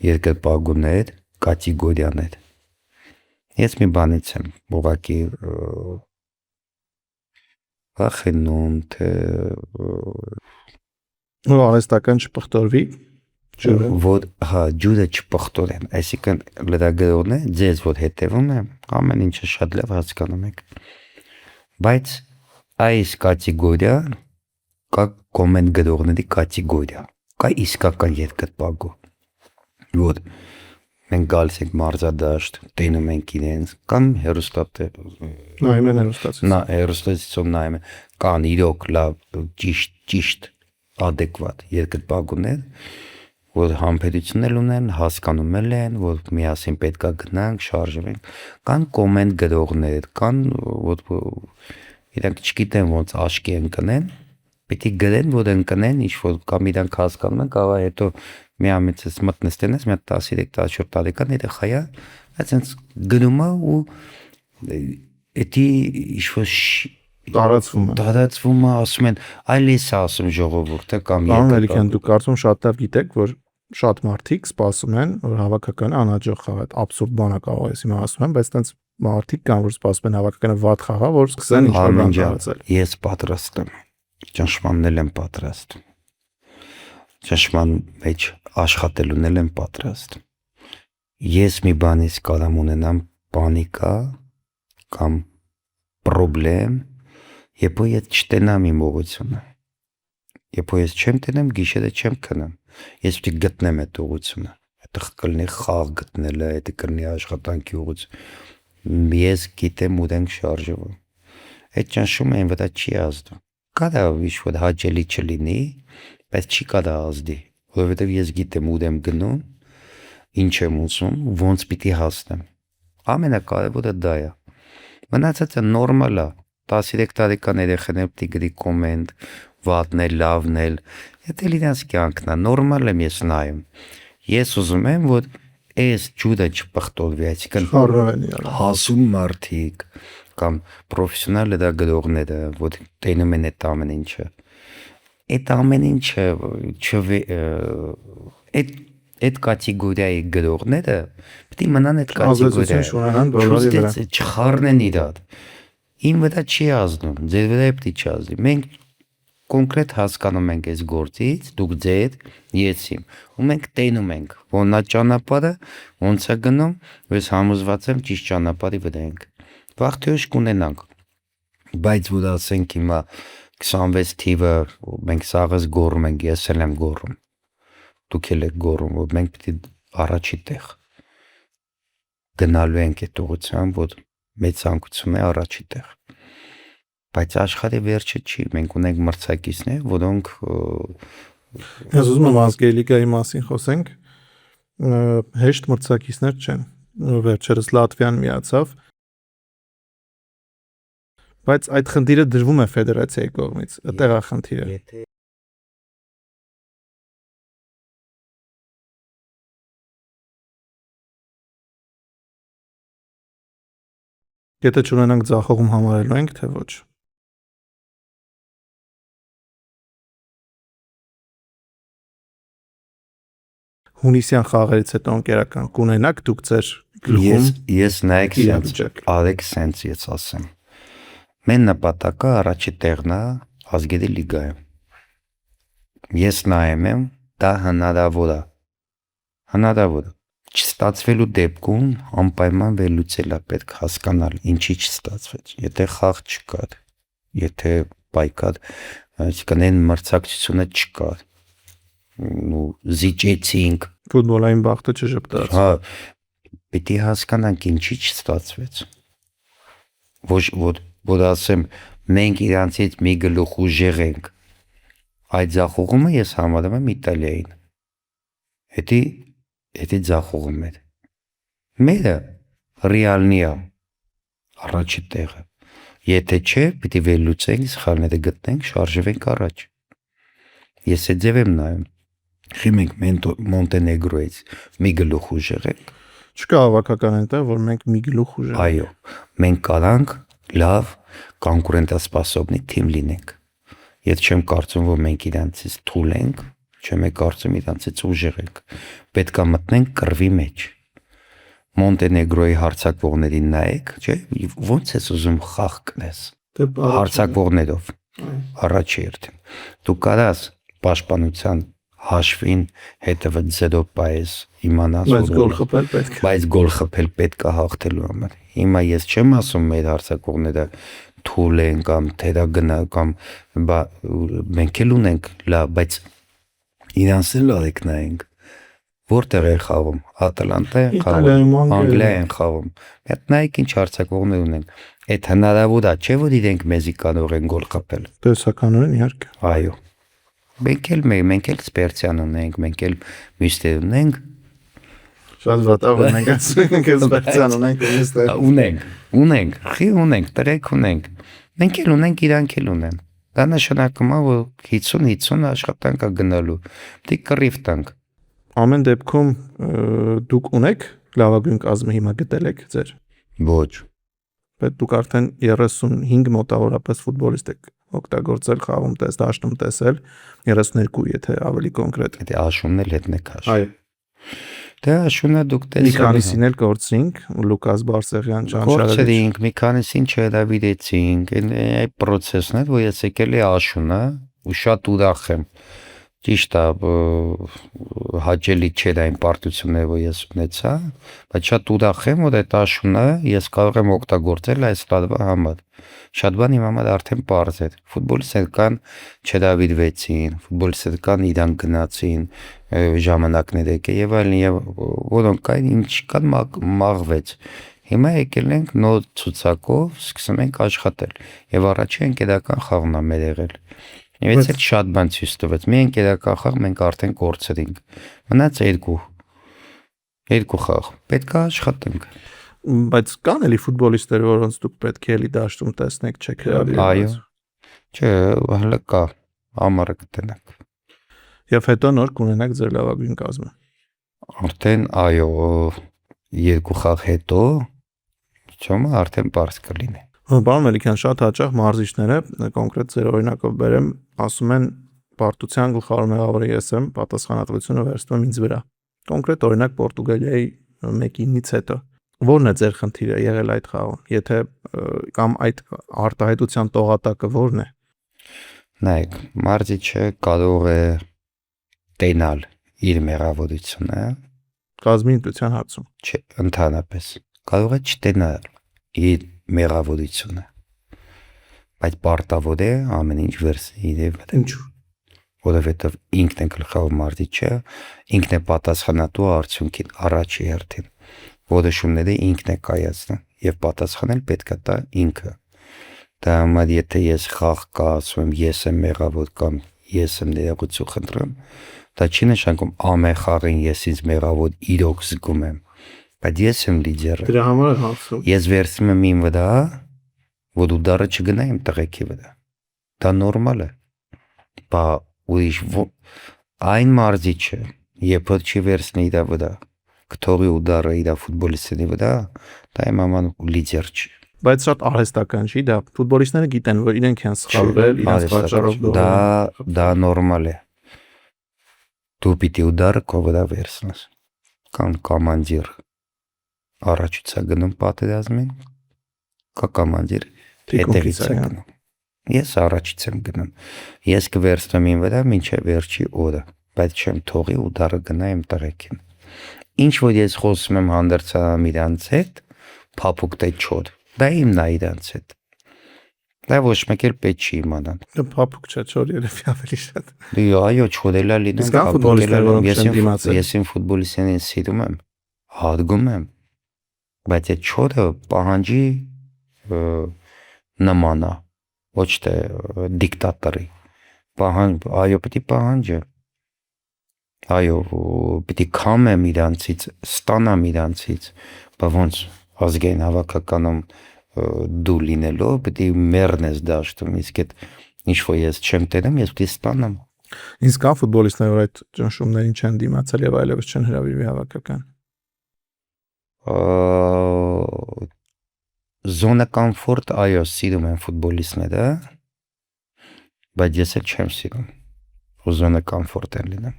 երկրպագուներ, կատեգորիաներ։ Ես մի բանից եմ ուղղակի վախենում, թե Որ արհեստական չպղտորվի ջուրը։ Որ ջուրը չպղտորեն, այսինքն լրագրողներ, ձեզ որ հետևում եմ, ամեն ինչը շատ լավ հասկանում եք։ Բայց այս կատեգորիան կա կոմենտ գրողների կատեգորիա, կա իսկական երկրպագու, որ մենք գալիս ենք մարզադաշտ, տենում ենք իրենց, կամ նայում են հեռուստացույցով նայում են, կան իրոք լավ, ճիշտ, adekvat երկրպագուներ, որ համբերություն ունեն, հասկանում են, որ միասին պետքա գնանք, շարժվենք, կան կոմենտ գրողներ, կան որ իրանք չգիտեն ոնց աշկի ընկնեն, պիտի գրեն, որ ընկնեն, ինչ որ կամ իրանք հասկանում են, կարող է հետո մի ամից մտնես տենես, մի հատ 13-14 տարեկան երեխա է, այսինքն գնում է ու էդի ինչ որ տարածվում է, ասում են, այլ էս ասում ժողովուրդը կամ Ալիքյան, դուք կարծում շատ լավ գիտեք, որ շատ մարդիկ սպասում են, որ հավաքականը անհաջող խաղա, այդ աբսուրդ բան է կարող ես հիմա ասում եմ, բայց տենց մարդիկ կան, որ սպասում են հավաքականը վատ խաղա, որ սկսեն ինչ-որ բան կարծել։ Ես պատրաստ եմ, ճնշմանն եմ պատրաստ, ճնշման մեջ աշխատելուն եմ պատրաստ։ Ես մի բանից կարամ ունենամ պանիկա կամ պրոբլեմ, երբ որ ես չտենամ իմ ուղղությունը, երբ որ ես չեմ տենամ, գիշերը չեմ քնեմ, ես պիտի գտնեմ այդ ուղղությունը, դա կլինի խաղ գտնելը, դա կլինի աշխատանքի ուղղություն, ես գիտեմ ուր ենք շարժվում, այդ ճնշումը այն վրա չի ազդում, կարա ինչ-որ հաճելի չլինի, բայց չի կարա ազդի, որովհետև ես գիտեմ ուր եմ գնում, ինչ եմ ուզում, ոնց պիտի հասնեմ, ամենակարևորը դա է, մնացածը նորմալ է, 13 տարեկան երեխաներ պիտի գրի կոմենտ, վատն էլ, լավն էլ, դա իրենց կյանքն է, նորմալ եմ ես նայում, ես ուզում եմ, որ այս ջուրը չպղտորվի, այսինքն հասուն մարդիկ կամ պրոֆեսիոնալ լրագրողները, որ տենում են այդ ամեն ինչը, այդ կատեգորիայի գրողները պիտի մնան այդ կատեգորիայի, չխառնեն իրար, իմ վրա չի ազդում, ձեր վրա պիտի չազդի, մենք կոնկրետ հասկանում ենք այս գործից, դուք ձեր, ես իմ, ու մենք տենում ենք, որ նա ճանապարհը ոնց է գնում, ես համոզված եմ ճիշտ ճանապարհի վրա ենք, վաղ թե ուշ կունենանք, բայց որ ասենք հիմա 26 թիվը մենք սաղս գոռում ենք, ես էլ եմ գոռում, դուք էլ եք գոռում, որ մենք պիտի առաջի տեղ գնալու ենք այդ ուղղությամբ, որ մեծ ցանկություն է առաջի տեղ, բայց աշխարհի վերջը չի, մենք ունենք մրցակիցներ, որոնք Ես ուզում եմ ազգային լիգայի մասին խոսենք, հեշտ մրցակիցներ չեն, վերջերս Լատվիան միացավ, բայց այդ խնդիրը դրվում է ֆեդերացիայի կողմից, այդտեղ է խնդիրը։ Եթե չունենանք ձախողում համարելու ենք, թե ոչ։ Հունիսյան խաղերից հետո ընկերական կունենաք դուք ձեր Ես նայեք սենց, իրավիճակ։ արեք սենց ես ասեմ։ Մեն նպատակը առաջի տեղն է ազգերի լիգայում։ Ես նայեմ եմ, դա հնարավոր է։ Հնարավոր է։ Չստացվելու դեպքում անպայման վերլուծել է պետք հասկանալ ինչի չստացվեց։ Եթե խաղ չկար, եթե պայքար, այսինքն այն մրցակցությունը չկար, ու զիջեցինք, Ֆուտբոլային բախտը չժպտաց։ հա, պիտի հասկանանք ինչի չստացվեց։ Որ ասեմ, մենք իրանցից մի գլուխ ուժեղ ենք, այդ ձախողումը ես համարում եմ Իտալիային։ Հետի ձախողում էր։ Մերը ռեալնի է առաջի տեղը։ Եթե չէ, պիտի վերլուծենք, սխալները գտնենք, շարժվենք առաջ։ Ես այդ ձև եմ նայում։ Մենք Մոնտենեգրոից մի գլուխ ուժեղ ենք։ Չկա հավաքական այնտեղ, որ մենք մի գլուխ ուժեղ։ Այո, մենք կարանք լավ կոնկուրենտասպասոբնի թիմ լինենք։ Ես չեմ կարծում, որ մենք իրանցից թույլ ենք, չեմ կարծում իրանցից ուժեղ ենք։ Պետք է մտնենք կռվի մեջ։ Մոնտենեգրոյի հարձակվողներին նայեք, չէ՞, ո՞նց ես ուզում խաղ կնես։ Հարձակվողներով առաջի երթին։ Դու կարաս պաշտպանության հաշվին հետևը 0% իմանաս, բայց գոլ խփել պետք է հաղթելու համար։ Հիմա ես չեմ ասում մեր հարձակվողները թույլ են կամ թերագնա կամ մենք էլ ունենք լավ, բայց իրանց էլ արեք նայենք։ Որտեղ են խաղում, Ատլանտա են խաղում, Անգլիա են խաղում։ Այդ նայեք ինչ հարձակվողներ ունենք։ Այդ հնարավոր է, չէ՞ որ իրենք մեզի կարող են գոլ խփել։ Տեսականորեն իհարկե։ Այո։ Մենք էլ Սպերցիան ունենք, մենք էլ մյուսներ ունենք։ Շատ վատավ ենք ասում, մենք էլ Սպերցիան ունենք, մյուսներ։ Ունենք, տրեք ունենք։ Մենք էլ ունենք, իրանք էլ ունեն։ Դա նշանակում է, որ 50-50 աշխատանք է գնալու։ Դե կռիվ տանք։ Ամեն դեպքում դուք ունեք լավագույն կազմը հիմա գտել եք ձեր։ Ոչ։ Բայց դուք արդեն 35 մոտավորապես ֆուտբոլիստ եք օգտագործել խաղում դաշտում տեսել, 32 եթե ավելի կոնկրետ։ Դե Աշունն էլ հետն է քաշ։ Այո։ Դե Աշունը դուք Մի քանիսին էլ կորցրինք, Լուկաս Բարսեղյան, Կորցրինք, մի քանիսին չհրավիրեցինք, այդ process-ն է, որ ես եկել է Աշունը ու շատ ուրախ եմ։ Ճիշտ է, հաճելի չէր այն պարտությունները, որ ես ունեցա, բայց շատ ուրախ եմ, որ այդ Աշունը ես կարող եմ օգտագործել այս տարվա համար։ Շատ բան իմ համար արդեն պարզ էր։ Ֆուտբոլիստներ կան չհրավիրվեցին, ֆուտբոլիստներ կան իրանք գնացին, ժամանակներ եկել եւ այլն, որոնք կային, ինչ կան մաղվեց։ Հիմա եկել ենք նոր ցուցակով, սկսում ենք աշխատել եւ առաջին ընկերական խաղն է մեր եղել։ Եվ այդ շատ բան ցույց տվեց։ Մի ընկերական խաղ մենք արդեն կորցրինք։ Մնաց երկու խաղ։ Պետք է աշխատենք։ Բայց կան էլի ֆուտբոլիստներ, որոնց դուք պետք է էլի դաշտում տեսնեք, չեք հրավիրել։ Այո։ Չէ, հələ կա, ամառը կտնենք։ Եվ հետո նոր կունենաք ձեր լավագույն կազմը։ Արդեն այո, երկու խաղ հետո ճոմը արդեն པարզ կլինի։ Պարոն Մելիքյան, շատ հաճախ մարզիչները, կոնկրետ ձեր օրինակով բերեմ, ասում են պարտության գլխավոր մեղավորը ես եմ, պատասխանատվությունը վերցնում եմ ինձ վրա։ Կոնկրետ օրինակ Պորտուգալիայի 1-9-ից հետո։ Ո՞րն է ձեր խնդիրը եղել այդ խաղում։ Եթե կամ այդ արտահայտության տողատակը ո՞րն է։ Նայեք, մարզիչը կարող է տենալ իր մեղավորությունը, կազմի ինտուիցիան հարցում։ Չէ, ընդհանրապես կարող է չտենալ իր մեղավորությունը, բայց պարտավոր է ամեն ինչ վերցնել իր վրա։ Ինչու՞։ Որովհետև ինքն է գլխավոր մարզիչը, ինքն է պատասխանատու արդյունքին առաջի հերթին։ Որոշումները ինքն է կայացնում եւ պատասխանել պետք է տա ինքը։ Դա համար եթե ես խաղ կա, ասում եմ ես եմ մեղավոր կամ ես եմ ներողություն խնդրում, դա չի նշանակում ամեն խաղին ես ինձ մեղավոր իրոք զգում եմ, բայց ես եմ լիդերը։ Դրա համար է հարցում։ Ես վերցնում եմ իմ վրա, որ ուդարը չգնա իմ տղեկի վրա։ Դա նորմալ է։ Բա ուրիշ այն մարզիչը, երբ որ չի վերցնի իր վրա, կթողի ուդարը իր ֆուտբոլիստի վրա, դա իմ համար լիդեր չի։ Բայց շատ արհեստական չի դա։ Ֆուտբոլիստները գիտեն, որ իրենք են սխալվել, իրենց պատճառով դա նորմալ է։ Դու պիտի ուդարը քո վրա վերցնես։ Կան կոմանդիր առաջից է գնում պատերազմին, կամանդիր հետևից է գնում։ Ես առաջից եմ գնում։ Ես կվերցնեմ ին վրա մինչև վերջի օրը, բայց չեմ թողի ուդարը գնա իմ տղեկին։ Ինչ որ ես խոսում եմ հանդերձանում իրանց հետ, փափուկ թե չոր, դա իմն է իրանց հետ։ Դա ոչ մեկ էլ պետք չի իմանան։ Դա փափուկ չէ, չոր երևի ավելի շատ։ Այո, չորելա լինում, ես իմ ֆուտբոլիստներին սիրում եմ, հարգում եմ, բայց այդ չորը պահանջի նման է, ոչ թե դիկտատորի։ Այո, պետք է պահանջը։ Այո, պետք է քամեմ իրանցից, ստանամ իրանցից, բայց ոնց ազգային հավաքականում դու լինելով, պետք է մեռնես դաշտում, իսկ այդ ինչ որ ես չեմ տենում, ես պետք է ստանամ։ Իսկ կան ֆուտբոլիստներ, որ այդ ճնշումներին չեն դիմացել եւ այլևս չեն հրավիրվի հավաքական։ Զոնա կոմֆորտ, այո, սիրում են ֆուտբոլիստները, բայց ես էլ չեմ սիրում, որ զոնա կոմֆորտ են լինում։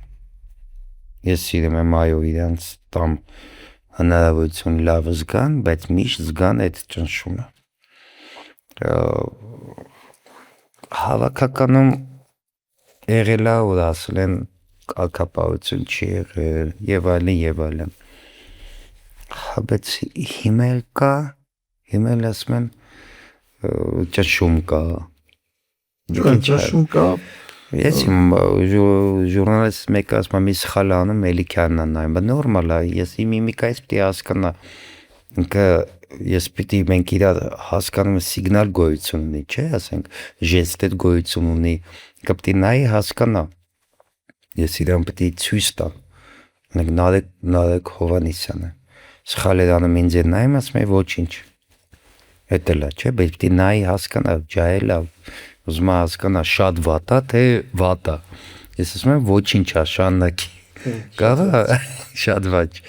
Ես սիրում եմ այո իրանց տամ հնարավորություն լավ զգան, բայց միշտ զգան այդ ճնշումը։ Հավաքականում եղել է, որ ասել են կարգապահություն չի եղել եւ այլն։ Բայց հիմա էլ կա, հիմա էլ ասում են ճնշում կա։ Ճնշում կա։ Ես իմ ժուրնալիստ մեկը ասում է մի սխալ անում Մելիքյանն է նայում, բայց նորմալ է, ես իմ միմիկայից պիտի հասկանա, ինքը ես պիտի մենք իրար հասկանում ենք սիգնալ գոյություն ունի, չէ, ասենք ժեստեր գոյություն ունի, ինքը պիտի նայի հասկանա, ես իրան պիտի ցույց տամ, Նարեկ Հովանեսյանը, սխալ էր անում ինձ էր նայում, ասում է ոչինչ, հետ էլ է, չէ, բայց պիտի նայի հասկանա, ջահել է, ուզում է հասկանա շատ վատ է, թե վատ է, ես ասում եմ ոչինչ է, շարունակի, կարա շատ վատ,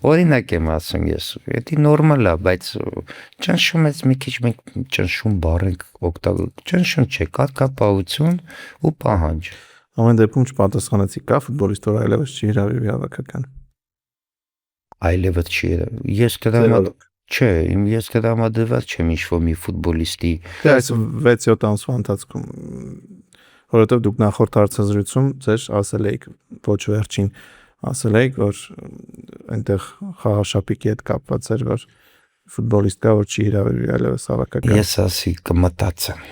օրինակ եմ ասում ես, դա նորմալ է, բայց ճնշում ես մի քիչ մենք ճնշում բառենք օգտագործում, ճնշում չէ, կարգապահություն ու պահանջ։ Ամեն դեպքում չպատասխանեցի, կա ֆուտբոլիստ, որ այլևս չի հրավիրվի հավաքական։ Այլևս չի հրավիրվի։ Ես դրամատուրգ չէ, ես դրամատուրգ չեմ ինչ-որ մի ֆուտբոլիստի։ Դե այս 6-7 ամսվա ընթացքում, որովհետև դուք նախորդ հարցազրույցում ձեր ասել էիք, ոչ վերջին, ասել էիք, որ այնտեղ խաղաշապիկի հետ կապված էր, որ ֆուտբոլիստ կա, որ չի հրավիրվի այլևս հավաքական։ Ես ասի կմտածեմ,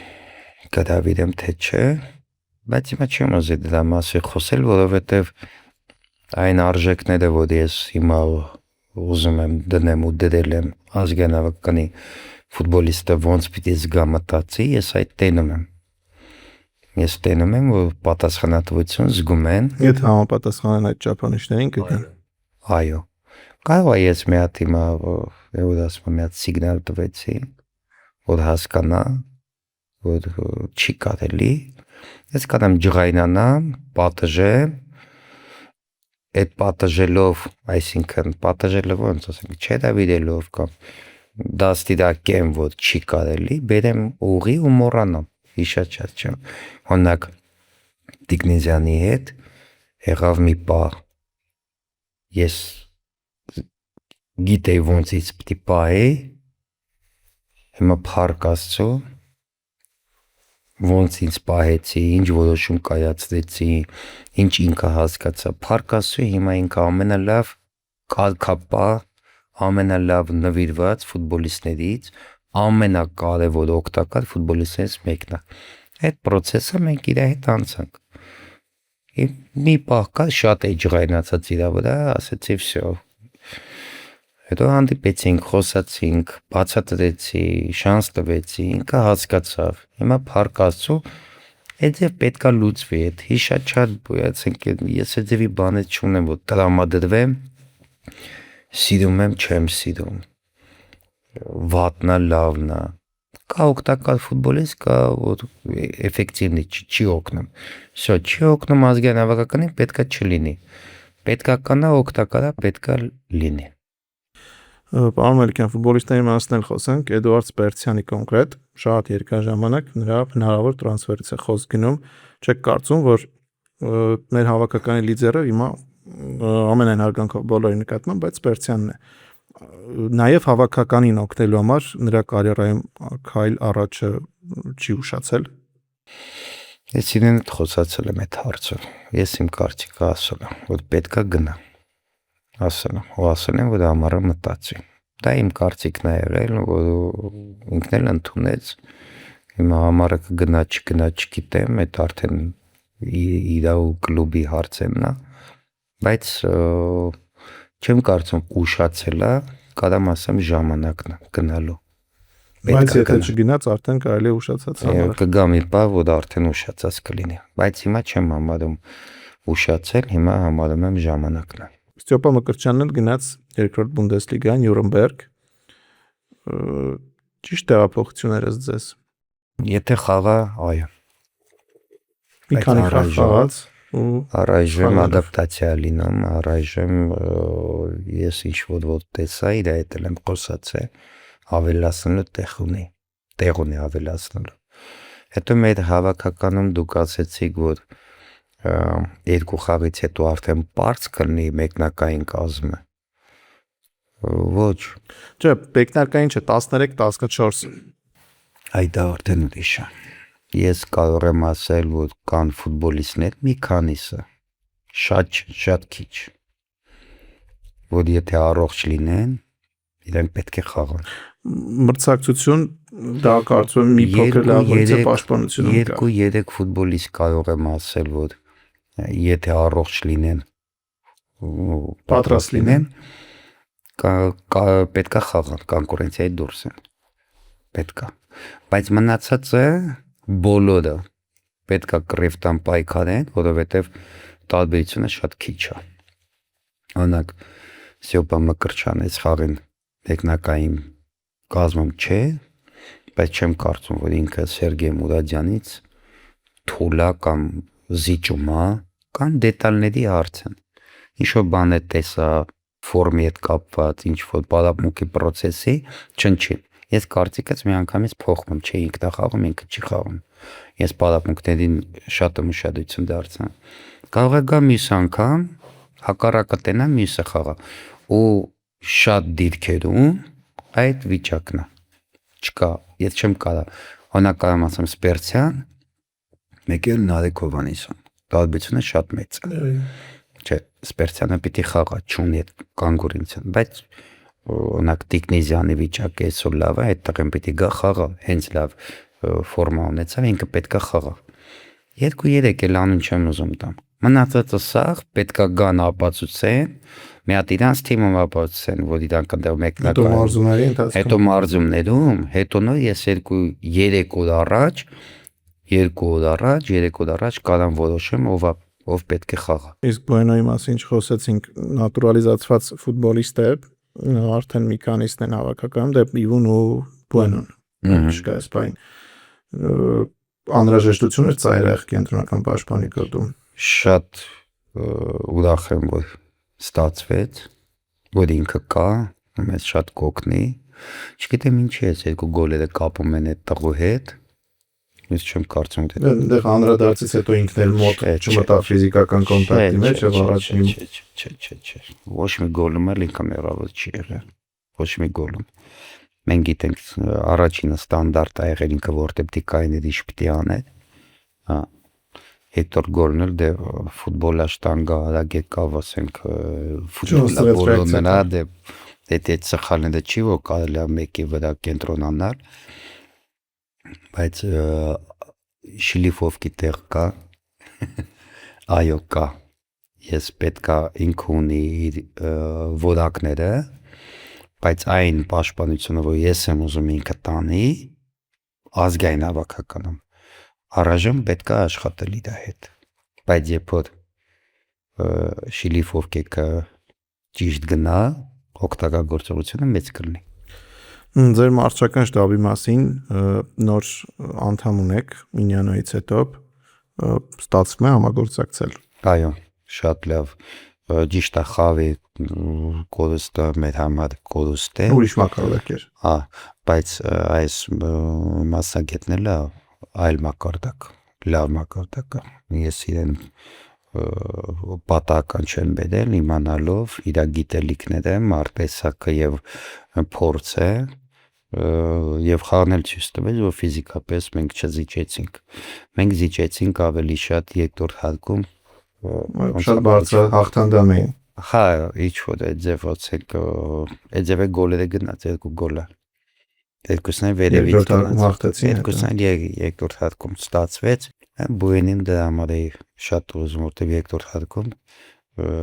կհրավիրեմ թե չէ, բայց հիմա չեմ ուզի դրա մասին խոսել, որովհետև այն արժեքները, որ ես հիմա ուզում եմ դնեմ ու դրել եմ ազգային հավաքականի ֆուտբոլիստը ոնց պիտի զգա մտածի, ես այդ տենում եմ։ Ես տենում եմ, որ պատասխանատվություն զգում են։ Եթե համապատասխանեն այդ չափանիշներին կգան։ Այո։ Կարող է ես մի հատ հիմա որ ասում եմ մի հատ սիգնալ տվեցի, որ հասկանա, որ չի կարելի։ Ես կանեմ ջղայնանամ, պատժեմ, այդ պատժելով, այսինքն պատժելով ոնց ասենք, չհրավիրելով կամ դաստիարակեմ, որ չի կարելի, բերեմ ուղի ու մոռանամ, հիշաչած չեմ։ Օրինակ Տիկնեզյանի հետ եղավ մի պահ, ես գիտեի ոնցից պիտի պահեի, հիմա փառք Աստծո, ոնց ինձ պահեցի, ինչ որոշում կայացրեցի, ինչ ինքը հասկացա, փառք Աստծո, հիմա ինքը ամենալավ կարգապահ, ամենալավ նվիրված ֆուտբոլիստներից, ամենակարևոր օգտակար ֆուտբոլիստներից մեկն է։ Այդ process-ը մենք իր հետ անցանք։ Մի պահ կա շատ էի ջղայնացած իր վրա, ասեցի վсё։ Հետո հանդիպեցինք, խոսացինք, բացատրեցի, շանս տվեցի, ինքը հասկացավ։ Հիմա փառք Աստծո, այդ ձև պետքա լուծվի, այդ հիշաչար, ասենք ես այդ ձևի բաներ չունեմ, որ տրամադրվեմ, սիրում եմ, չեմ սիրում, վատնա, լավնա, կա օգտակար ֆուտբոլիստ, կա որ էֆեկտիվնի չի օգնում, վсё, չի օգնում ազգային հավաքականին, պետքա չլինի, պետքա կանա օգտակարա, պետքա լինի։ Պարոն Մելիքյան, ֆուտբոլիստների մասին էլ խոսենք, Էդուարդ Սպերցյանի կոնկրետ, շատ երկար ժամանակ նրա հնարավոր տրանսֆերից է խոսք գնում, չեք կարծում, որ մեր հավաքականի լիդերը հիմա ամենայն հարգանքով բոլորի նկատմամբ, բայց Սպերցյանն է։ Նաև հավաքականին օգնելու համար նրա կարիերայում քայլ առաջը չի ուշացել։ Ես իրեն խոսացել եմ այդ հարցով։ Ես իմ կարծիքը ասել եմ, որ պետքա գնա։ Ասել եմ, որ համարը մտածի։ Դա իմ կարծիքն է եղել, որ ինքն էլ ընդունեց։ Հիմա համարը կգնա, չգնա, չգիտեմ, այդ արդեն իրա ու կլուբի հարցերն է, բայց չեմ կարծում ուշացել է, կարամ ասեմ ժամանակն է գնալու։ Բայց եթե չգնաց, արդեն կարելի է ուշացած համարը։ Կգա մի պահ, որ արդեն ուշացած կլինի, բայց հիմա չեմ համարում ուշացել, հիմա համարում եմ ժամանակն է։ Ստյոպա Մկրտչյանն էլ գնաց երկրորդ Բունդեսլիգա Նյուրնբերգ։ Ճիշտ տեղափոխություններ ըստ ձեզ։ Եթե խաղա, այո։ Մի քանի խաղ խաղաց ու առայժմ ադապտացիա լինում, առայժմ ես ինչ-որ տեսա, իր հետ եմ խոսացել, ավելացնելու տեղ ունի ավելացնելու։ Հետո մեր հավաքականում դուք ասեցիք, որ երկու խաղից հետո արդեն պարզ կլինի մեկնակային կազմը։ Ոչ։ Չէ, մեկնակային չէ, 13-14։ Այ դա արդեն ուրիշ է։ Ես կարող եմ ասել, որ կան ֆուտբոլիստներ մի քանիսը, շատ քիչ, որ եթե առողջ լինեն, իրենք պետք է խաղան։ Մրցակցություն դա կարծում եմ մի փոքր լավից է պաշտպանությունում կա։ 2-3 ֆուտբոլիստ կարող եմ ասել, որ եթե առողջ լինեն, պատրաստ լինեն, պետքա խաղան, կոնկուրենցիայի դուրս են։ Պետքա։ Բայց մնացածը բոլորը պետքա կռիվ տան պայքարեն, որովհետև տարբերությունը շատ քիչ է։ Օրինակ Ստյոպա Մկրտչյանը խաղին մեկնակային կազմում չէ, բայց չեմ կարծում, որ ինքը Սերգեյ Մուրադյանից թուլա կամ զիջում է, կան դետալների հարց են։ Ինչ-որ բան է տեսա ֆորմի հետ կապված, ինչ-որ պարապմունքի պրոցեսի չնչին։ Ես կարծիքս մի անգամից փոխվում, չէ, ինքն է խաղում, ինքը չի խաղում։ Ես պարապմունքներին շատ ուշադրություն դարձա։ Կարող է գա մյուս անգամ, հակառակը տենա մյուսը խաղա ու շատ դիրքերում այդ վիճակն է։ Չկա, ես չեմ կարող։ Օրինակ կարամ ասեմ Սպերցյան, մեկը Նարեկ Հովհաննիսյան։ Տարբերությունը շատ մեծ է։ Չէ, Սպերցյանը պիտի խաղա, չունի այդ կոնկուրենցիան, բայց օրինակ Տիկնեզյանի վիճակը այսօր լավ է, այդ տղեն պիտի գա խաղա, հենց լավ ֆորմա ունեցավ, ինքը պետքա խաղա։ 2-3 էլ անուն չեմ ուզում տամ։ Մնացածը սաղ պետքա գան ապացուցեն, մի հատ իրանց թիմում ապացուցեն, որ իրանք այնտեղ մեկնական։ Հետո մարզումներում, հետո նոր ես 2 օր առաջ կարամ որոշեմ ով պետք է խաղա։ Իսկ Բուենոյի մասին խոսեցինք, նատուրալիզացված ֆուտբոլիստ է, արդեն մի քանիսն են հավաքականում, դե Իվուն ու Բուենոն։ Չկա սպայն։ Անհրաժեշտություն էր ծայրահեղ կենտրոնական պաշտպանի կողմում։ Շատ ուրախ եմ, որ ստացվեց, որ ինքը կա, մեզ շատ կօգնի։ Չգիտեմ ինչի է, երկու գոլերը կապում են այդ տղու հետ։ Ես չեմ կարծում թե դեռ անդրադարձից հետո ինքն էլ մոտ չմտավ ֆիզիկական կոնտակտի մեջ եւ առաջին չէ։ Ոչ մի գոլում էլ ինքը մեղավոր չի եղել։ Ոչ մի գոլում։ Մենք գիտենք առաջինը ստանդարտ է եղել ինքը որտեղ դիկայիների շպիտի անել։ Հա։ Հետո գոլն էլ դե ֆուտբոլա շտանգա արագ եկավ, ասենք ֆուտբոլա գոլն է, դե սխալները չի որ կարելի է մեկի վրա կենտրոնանալ։ Բայց Շիլիֆովկի տեղ կա, այո կա, ես պետքա ինքը ունի իր որակները, բայց այն պաշտպանությունը, որ ես եմ ուզում ինքը տանի, ազգային հավաքականում, առայժմ պետքա աշխատել իր հետ, բայց երբ որ Շիլիֆովկը ճիշտ գնա, օգտագործողությունը մեծ կլինի։ Ձեր մարզչական շտաբի մասին նոր անդամ ունեք Մինյանոյից հետո ստացվում է համագործակցել։ Այո, շատ լավ։ Ճիշտ է խավի կորուստը մեր համար կորուստ է։ Ուրիշ մակարդակ էր։ Հա, բայց այս մասնագետն էլ այլ մակարդակ, լավ մակարդակ։ Ես իրեն պատահական չեն բերել, իմանալով իր գիտելիքները, մարտեսակը եւ փորձը եւ խաղնել ցույց տվել, որ ֆիզիկապես մենք չզիջեցինք։ Մենք զիջեցինք ավելի շատ երկրորդ հատքում շատ բարձր հաղթանդամ էին։ Հա, ինչ որ այդ ձևացեք, այդ ձևը գոլերը գնաց, 2 գոլը։ Երկուսն էլ վերևից Երկրորդ հատքում հաղթեցին։ Երկուսն էլ երկրորդ հատքում ստացվեց։ Բուենին դրա համար է շատ ուզում, որտեղ երկրորդ հատքում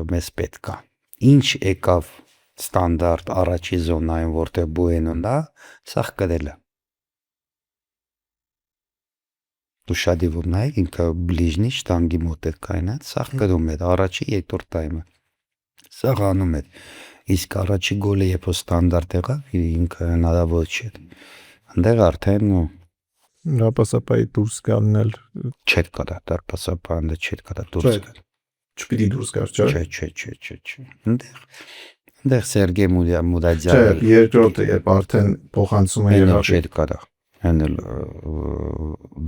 մեզ պետք է։ Ինչ եկավ ստանդարտ առաջի զոնայում, որտեղ Բուենոն է, սաղ կրելը։ Ուշադիվոր նայեք, ինքը բլիժնի շտանգի մոտ էր կայնած, սաղ կրում էր առաջի երկրորդ տայմը։ Սաղ անում էր։ Իսկ առաջի գոլը երբ ստանդարտ եղավ, ինքը հնարավոր չէր։ Այնտեղ արդեն Դարպասապայի դուրս գալնել չէր կարա, դարպասապանը չէր կարա դուրս գալ։ չպիտի դուրս գար, չէ։ Չէ։ Այնտեղ Սերգեյ Չէ, Մուդաջյանը երկրորդը երբ արդեն փոխանցում է եղավ։ չէր կարա։ Հəնել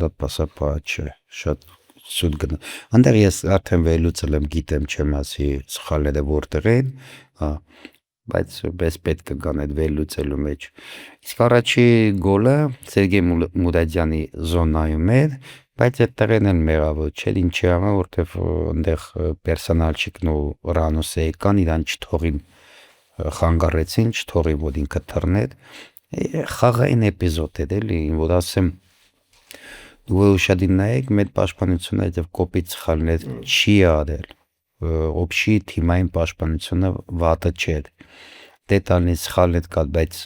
դարպասապա չէ, շատ սուտ գնա։ Այնտեղ ես արդեն վերլուծել եմ, գիտեմ չեմ ասի սխալները որտեղ են, հա, բայց պես պետք է կան այդ վերլուծելու մեջ։ Իսկ առաջի գոլը Սերգեյ Մուդաջյանի զոնայում էր, բայց այդտեղն էլ մեղավոր չէր, ինչի համար, որտեվ այնտեղ պերսոնալչիկն ու Ռանոսը եկան, իրան չթողին խանգարեցին, չթողին որ ինքը թռներ։ Խաղային էպիզոդ էր էլի, որ ասեմ դու ուշադիր նայեք, մեր պաշտպանությունը այդ կոպիտ սխալներ չի արել։ Օբշի թիմային պաշտպանությունը վատը չէր։ Դետալնի սխալներ կար, բայց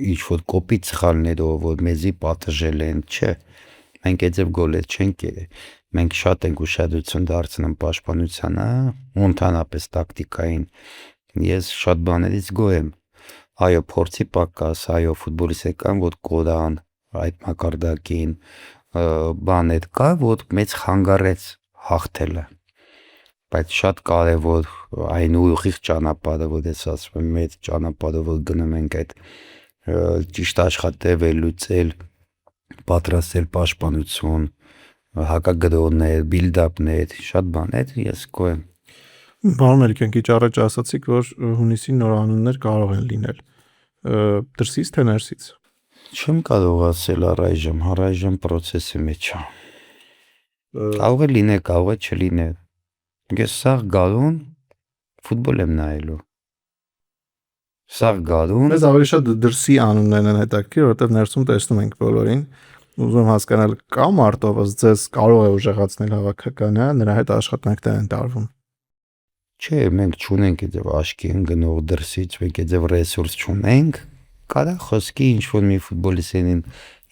ինչ որ կոպիտ սխալներով որ մեզի պատժել են, չէ։ Մենք այդ գոլեր չենք կերել։ Մենք շատ ենք ուշադրություն դարձնում պաշտպանությանը, ու ընդհանրապես տակտիկային։ Ես շատ բաներից գոհ եմ։ Այո, փորձի պակաս, այո, ֆուտբոլիստական որ կորան այդ մակարդակին բաներ կա, որ մեծ խանգարեց հաղթելը։ Բայց շատ կարևոր այն ուղիղ ճանապարհը, որ ես ասում եմ, մեր ճանապարհը, որ գնում ենք այդ ճիշտ աշխատել, վերլուծել, պատրաստել պաշտպանություն, հակագրոհներ, բիլդափներ, շատ բաներ ես գոհ եմ։ Պարոն Մելիքյան, քիչ առաջ ասացիք, որ հունիսին նոր անուններ կարող են լինել։ Դրսից թե ներսից։ Չեմ կարող ասել առայժմ process-ի մեջ է։ Կարող է լինել, կարող է չլինել։ Ես սաղ գալուն ֆուտբոլ եմ նայելու։ Սաղ գալուն Մեզ ավելի շատ դրսի անուններն են հետաքրքիր, որովհետև ներսում տեսնում ենք բոլորին։ Ուզում եմ հասկանալ, կա մարտով ձեզ կարող է ուժեղացնել հավաքականը, նրա հետ աշխատանքներ են տարվում։ Չէ, մենք չունենք այդ աշկի ընկնող դրսից, մենք այդ ռեսուրս չունենք։ Կարա խոսքի ինչ որ մի ֆուտբոլիստին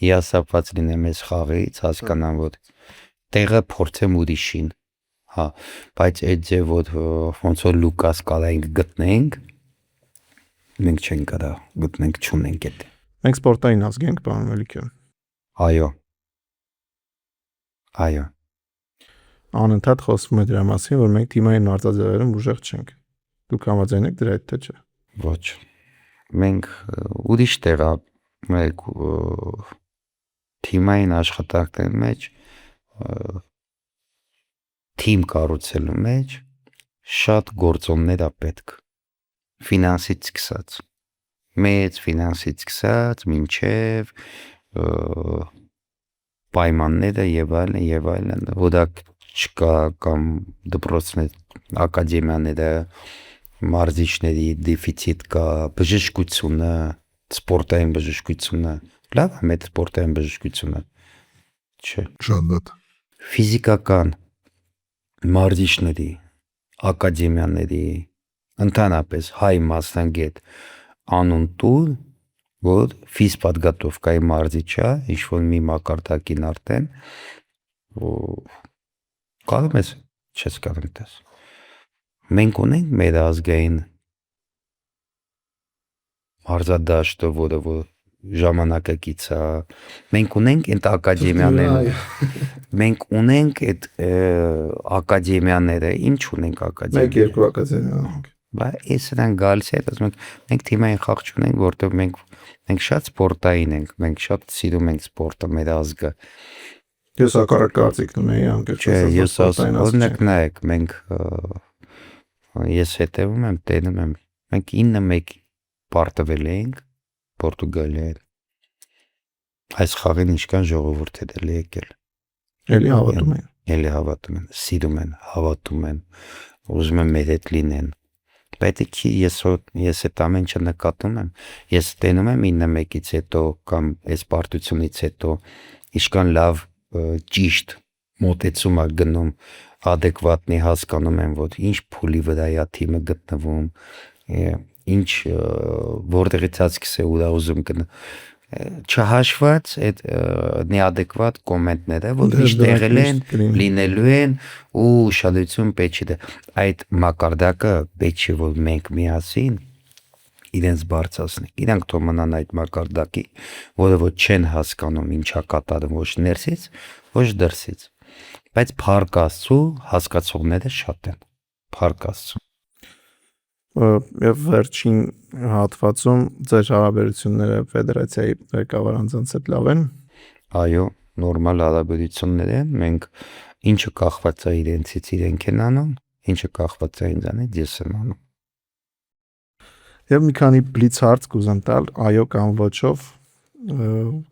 հիասապված լինի մեզ խաղից, հասկանան որ տեղը փորձեմ ուրիշին։ Հա, բայց այդ ձև որ ոնց որ Լուկաս կարայինք գտնենք, մենք չենք կարա գտնենք, չունենք այդ։ Մենք սպորտային ազգ ենք, պարոն Մելիքյան։ Այո։ Այո։ Անընդհատ խոսվում է դրա մասին, որ մենք թիմային մարտաձևերում ուժեղ չենք։ Դուք համաձայն եք դրա հետ թե չէ։ Ոչ։ Մենք ուրիշ տեղ մենք թիմային աշխատանքների մեջ թիմ կառուցելու մեջ շատ գործոններ է պետք։ Ֆինանսից սկսած։ Մեծ ֆինանսից սկսած մինչև պայմանները եւ այլն, որակ չկա կամ դպրոցներ, ակադեմիաները, մարզիչների դեֆիցիտ կա, բժշկությունը, սպորտային բժշկությունը, լավ է մեր սպորտային բժշկությունը, չէ։ Շատ լավ։ Ֆիզիկական մարզիչների, ակադեմիաների, ընդհանրապես հայ մասնագետ անուն տուր, որ ֆիզպодготовкայի մարզիչ է, ինչ-որ մի մակարդակին արդեն, կարող ես, չես կարող դες։ Մենք ունենք մեր ազգային մարզադաշտը, որը որ ժամանակակից է, մենք ունենք այդ ակադեմիաները, մենք ունենք այդ ակադեմիաները, ինչ ունենք ակադեմիաները։ 1-2 ակադեմիա ունենք։ Բայց ես նրան գալիս է, ասում ենք, մենք թիմային խաղ չունենք, որտեղ մենք շատ սպորտային ենք, մենք շատ սիրում ենք սպորտը, մեր ազգը։ Ես հակառակ կարծիքն ունեի անկեղծ Չէ, ասած, ես սպորտային օրինակ ասած նայեք, ես հետևում եմ, տենում եմ, մենք 9-1 պարտվել էինք Պորտուգալիայից։ Այս խաղին ինչքան ժողովուրդ է դել եկել։ էլի հավատում են։ Էլի հավատում են, սիրում են, հավատում են, ուզում են մեր հետ լինեն։ Բայց ես այդ ամեն ինչը նկատում եմ, ես տենում եմ 9-1-ից հետո կամ այս պարտությունից հետո ինչքան լավ ճիշտ մոտեցում է գնում, adekvatնի հասկանում եմ, որ ինչ փուլի վրա է թիմը գտնվում, ինչ որտեղից է սկսել ուր ուզում գնա, չհաշված այդ neadekvat կոմենտները, որ միշտ եղել են, լինելու են ու ուշադրություն պետք չէ այդ մակարդակը պետք չէ որ մենք միասին իրենց բարձրացնենք, իրանք թող մնան այդ մակարդակի, որը որ չեն հասկանում ինչա կատարում ոչ ներսից, ոչ դրսից, բայց փառք Աստծո հասկացողները շատ են, փառք Աստծո։ Եվ վերջին հատվածում ձեր հարաբերությունները ֆեդերացիայի ղեկավար անձանց հետ լավ են։ Այո, նորմալ հարաբերություններ են, մենք ինչը կախված է իրենցից իրենք են անում, ինչը կախված է ինձանից ես եմ անում։ Եվ մի քանի բլից հարց կուզեմ տալ, այո կամ ոչով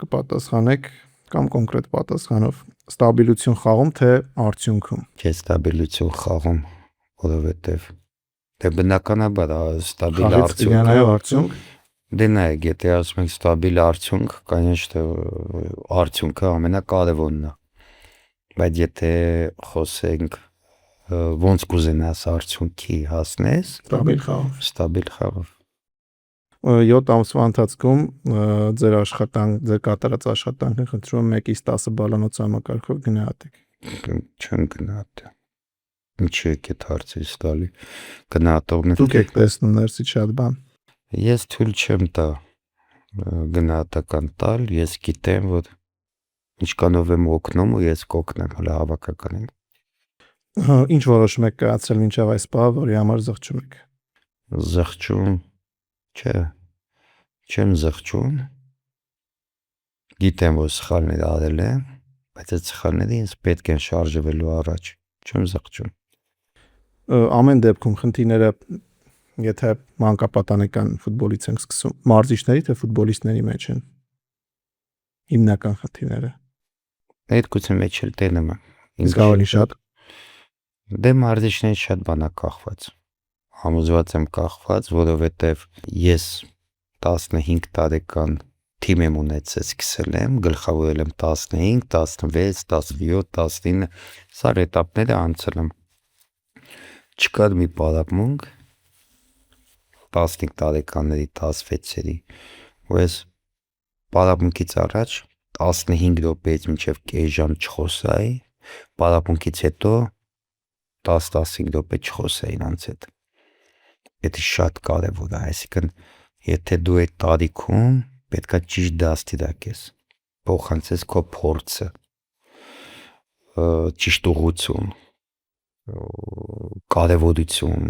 կպատասխանեք կամ կոնկրետ պատասխանով։ Ստաբիլություն խաղում թե արդյունքում։ Չէ, ստաբիլություն խաղում, որովհետև դե բնականաբար ստաբիլ արդյունք։ Դե նայեք, եթե ասում ենք ստաբիլ արդյունք, конечно, արդյունքը ամենակարևորն է։ Բայց եթե խոսենք ոնց կուզենաս արդյունքի հասնես, ստաբիլ խաղով։ 7 ամսվա ընթացքում ձեր կատարած աշխատանքն խնդրում եմ 1-ից 10 բալանոց համակարգով գնահատեք։ Չեմ գնահատել։ Ինչի եք այդ հարցից տալի գնահատողներ։ Դուք եք տեսնում ներսից շատ բան։ Ես թույլ չեմ տա գնահատական տալ, ես գիտեմ, որ ինչքանով եմ օգնում ու ես կօգնեմ, հələ հավաքական եմ։ Ինչ որոշում եք կայացրել մինչև այս պահը, որի համար զղջում եք։ Զղջում, չէ, չեմ զղջում։ Գիտեմ, որ սխալներ արել եմ, բայց այդ սխալները ինձ պետք են շարժվելու առաջ։ Չեմ զղջում։ Ամեն դեպքում խնդիրները, եթե մանկապատանեկան ֆուտբոլից ենք սկսում, մարզիչների թե ֆուտբոլիստների մեջ են։ Հիմնական խնդիրները։ Երկուսի մեջ էլ տենում եմ։ Իսկ ավելի շատ։ Դե մարզիչներից շատ բան է կախված։ Համոզված եմ կախված, որովհետև ես 15 տարեկան թիմ եմ ունեցել, սկսել եմ, գլխավորել եմ 15, 16, 17, 19, սա էտապները անցել եմ։ Չկար մի պարապմունք 15 տարեկանների 16-երի, ու ես պարապմունքից առաջ 15 րոպեից մինչև կես ժամ չխոսայի, պարապմունքից հետո 10-15 րոպե չխոսայի նրանց հետ։ Դա շատ կարևոր է, այսինքն եթե դու այդ տարիքում պետքա ճիշտ դաստիարակես, փոխանցես քո փորձը, ճիշտ ուղղություն, կարևորություն,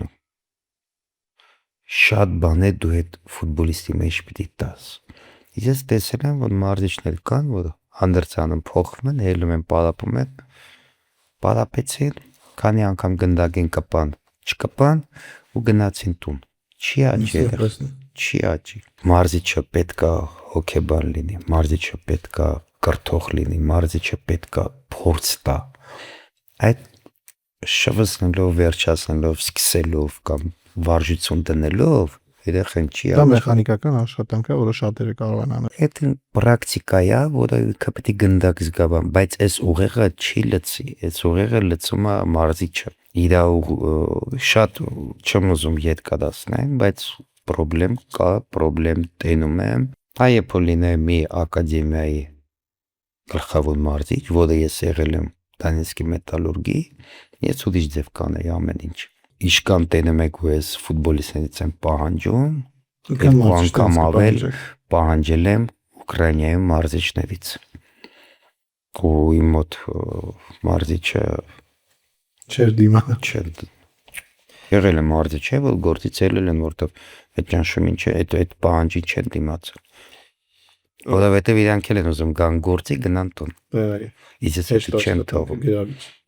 շատ բաներ դու այդ ֆուտբոլիստի մեջ պիտի տաս։ Ես տեսել եմ, որ մարզիչներ կան, որ հանդրձանում փոխվում են, ելնում են պարապում են, պարապեցին, քանի անգամ գնդակ են կպան, չկպան ու գնացին տուն։ Չի աճի, չի աճի։ Մարզիչը պետքա հոգեբան լինի, մարզիչը պետքա կրթող լինի, մարզիչը պետքա փորձ տա։ Այդ շվսնելով, վերջացնելով, սկսելով կամ վարժություն դնելով երեխան չի դա մեխանիկական աշխատանք է, որը շատերը կարող են անել։ Այդ պրակտիկա է, որը կպետք է գնդակ զգա, բայց այս ուղեղը չի լցի, այս ուղեղը լցում է մարզիչը։ Իր շատ չեմ ուզում ետ կդասնեմ, բայց պրոբլեմ կա, պրոբլեմ տենում եմ։ Այ Պոլինը մի ակադեմիայի գլխավոր մարզիչ, որը ես եղել եմ Դանիեսկի Մետալուրգի, ես ուրիշ ձև կանեի ամեն ինչ։ Իշքան տենում եք ու ես ֆուտբոլիստներից եմ պահանջում, երկու անգամ ավել պահանջել եմ Ուկրաինայում մարզիչներից։ Ու իմ մոտ մարզիչը չէր դիմա։ Չէր։ Եղել է մարզիչ, որ գործից ելել են, որտեղ այդ ճանշում ինչ է, այդ պահանջի չեն դիմացել։ Որովհետև իրանք էլ են ուզում գան գործի գնան տուն։ Այո։ Ես էսի չեմ թողում։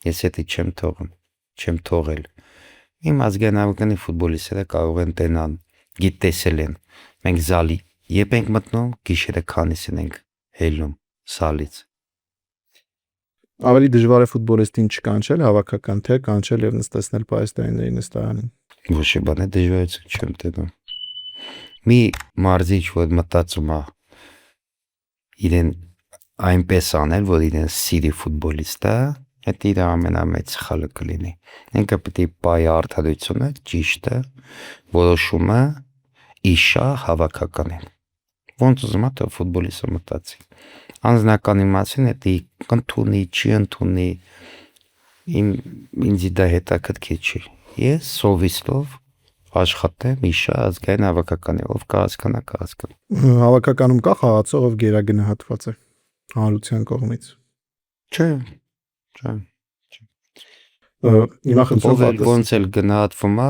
Ես էսի չեմ թողում։ Չեմ թողել։ Իմ ազգային հավաքանի ֆուտբոլիստները կարող են տենան, գիտեսել են։ Մենք զալի երբ ենք մտնում, գիշերը քանիսին ենք հելնում սալից։ Ավելի դժվար է ֆուտբոլիստին չկանչել հավաքական, թե կանչել եւ նստեցնել պայստայինների նստարանին։ Ոչ մի բան է դժվարություն չեմ տենում։ Մի մարզիչ, որ մտածում է իրեն այնպես անել, որ իրեն սիրի ֆուտբոլիստը, այդ իր ամենամեծ սխալը կլինի։ Ինքը պետք է պայ արդարությունը, ճիշտը, որոշումը իշա հավաքականին։ Ոնց ուզում է թե ֆուտբոլիստը մտածի։ Անձնականի մասին էդի ընդունի, չի ընդունի, ինձ դա հետաքրքիր չի։ Ես սովիսլով աշխատեմ իշա ազգային հավաքականի, ով կհասկանա, կհասկանա։ Հավաքականում կա խաղացող, ով գերագնահատված է հանրության կողմից։ Չէ։ Հիմա խնդրում եմ ոնց էլ գնահատվում է,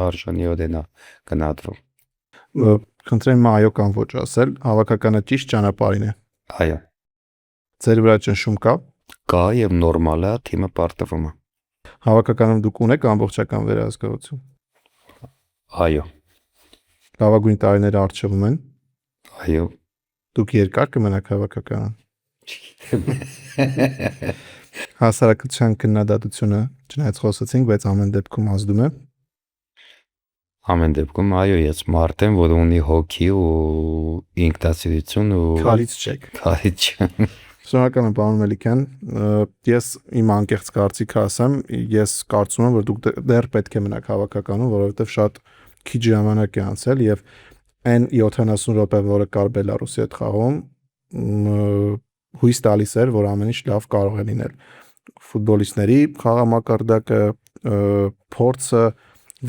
արժանիորեն է գնահատվում։ Խնդրեմ այո կամ ոչ ասել, հավաքականը ճիշտ ճանապարհին է։ Այո։ Ձեր վրա ճնշում կա։ Կա եւ նորմալ է, թիմը պարտվում է։ Հավաքականում դուք ունեք ամբողջական վերահսկողություն։ Այո։ Լավագույն տարիները արժևում են։ Այո։ Դուք երկար կմնաք հավաքականում։ Հասարակության քննադատությունը չնայած խոսեցինք, բայց ամեն դեպքում ազդում է։ Ամեն դեպքում այո, ես մարդ եմ, որ ունի հոգի ու ինքնասիրություն ու Քարից չեք։ քարից։ Շնորհակալ եմ պարոն Մելիքյան, ես իմ անկեղծ կարծիքը ասեմ, ես կարծում եմ, որ դուք դեռ պետք է մնաք հավաքականում, որովհետև շատ քիչ ժամանակ է անցել եւ այն 70 րոպե, որը կար Բելարուսի հետ խաղում, հույս տալիս էր, որ ամեն ինչ լավ կարող է լինել։ Ֆուտբոլիստների խաղամակարդակը, փորձը,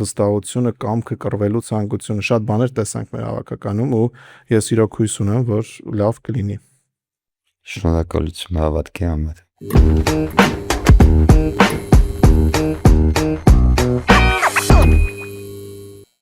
վստահությունը, կամքը կռվելու ցանկությունը, շատ բաներ տեսանք մեր հավաքականում ու ես իրոք հույս ունեմ, որ լավ կլինի։ Շնորհակալություն հավատքի համար։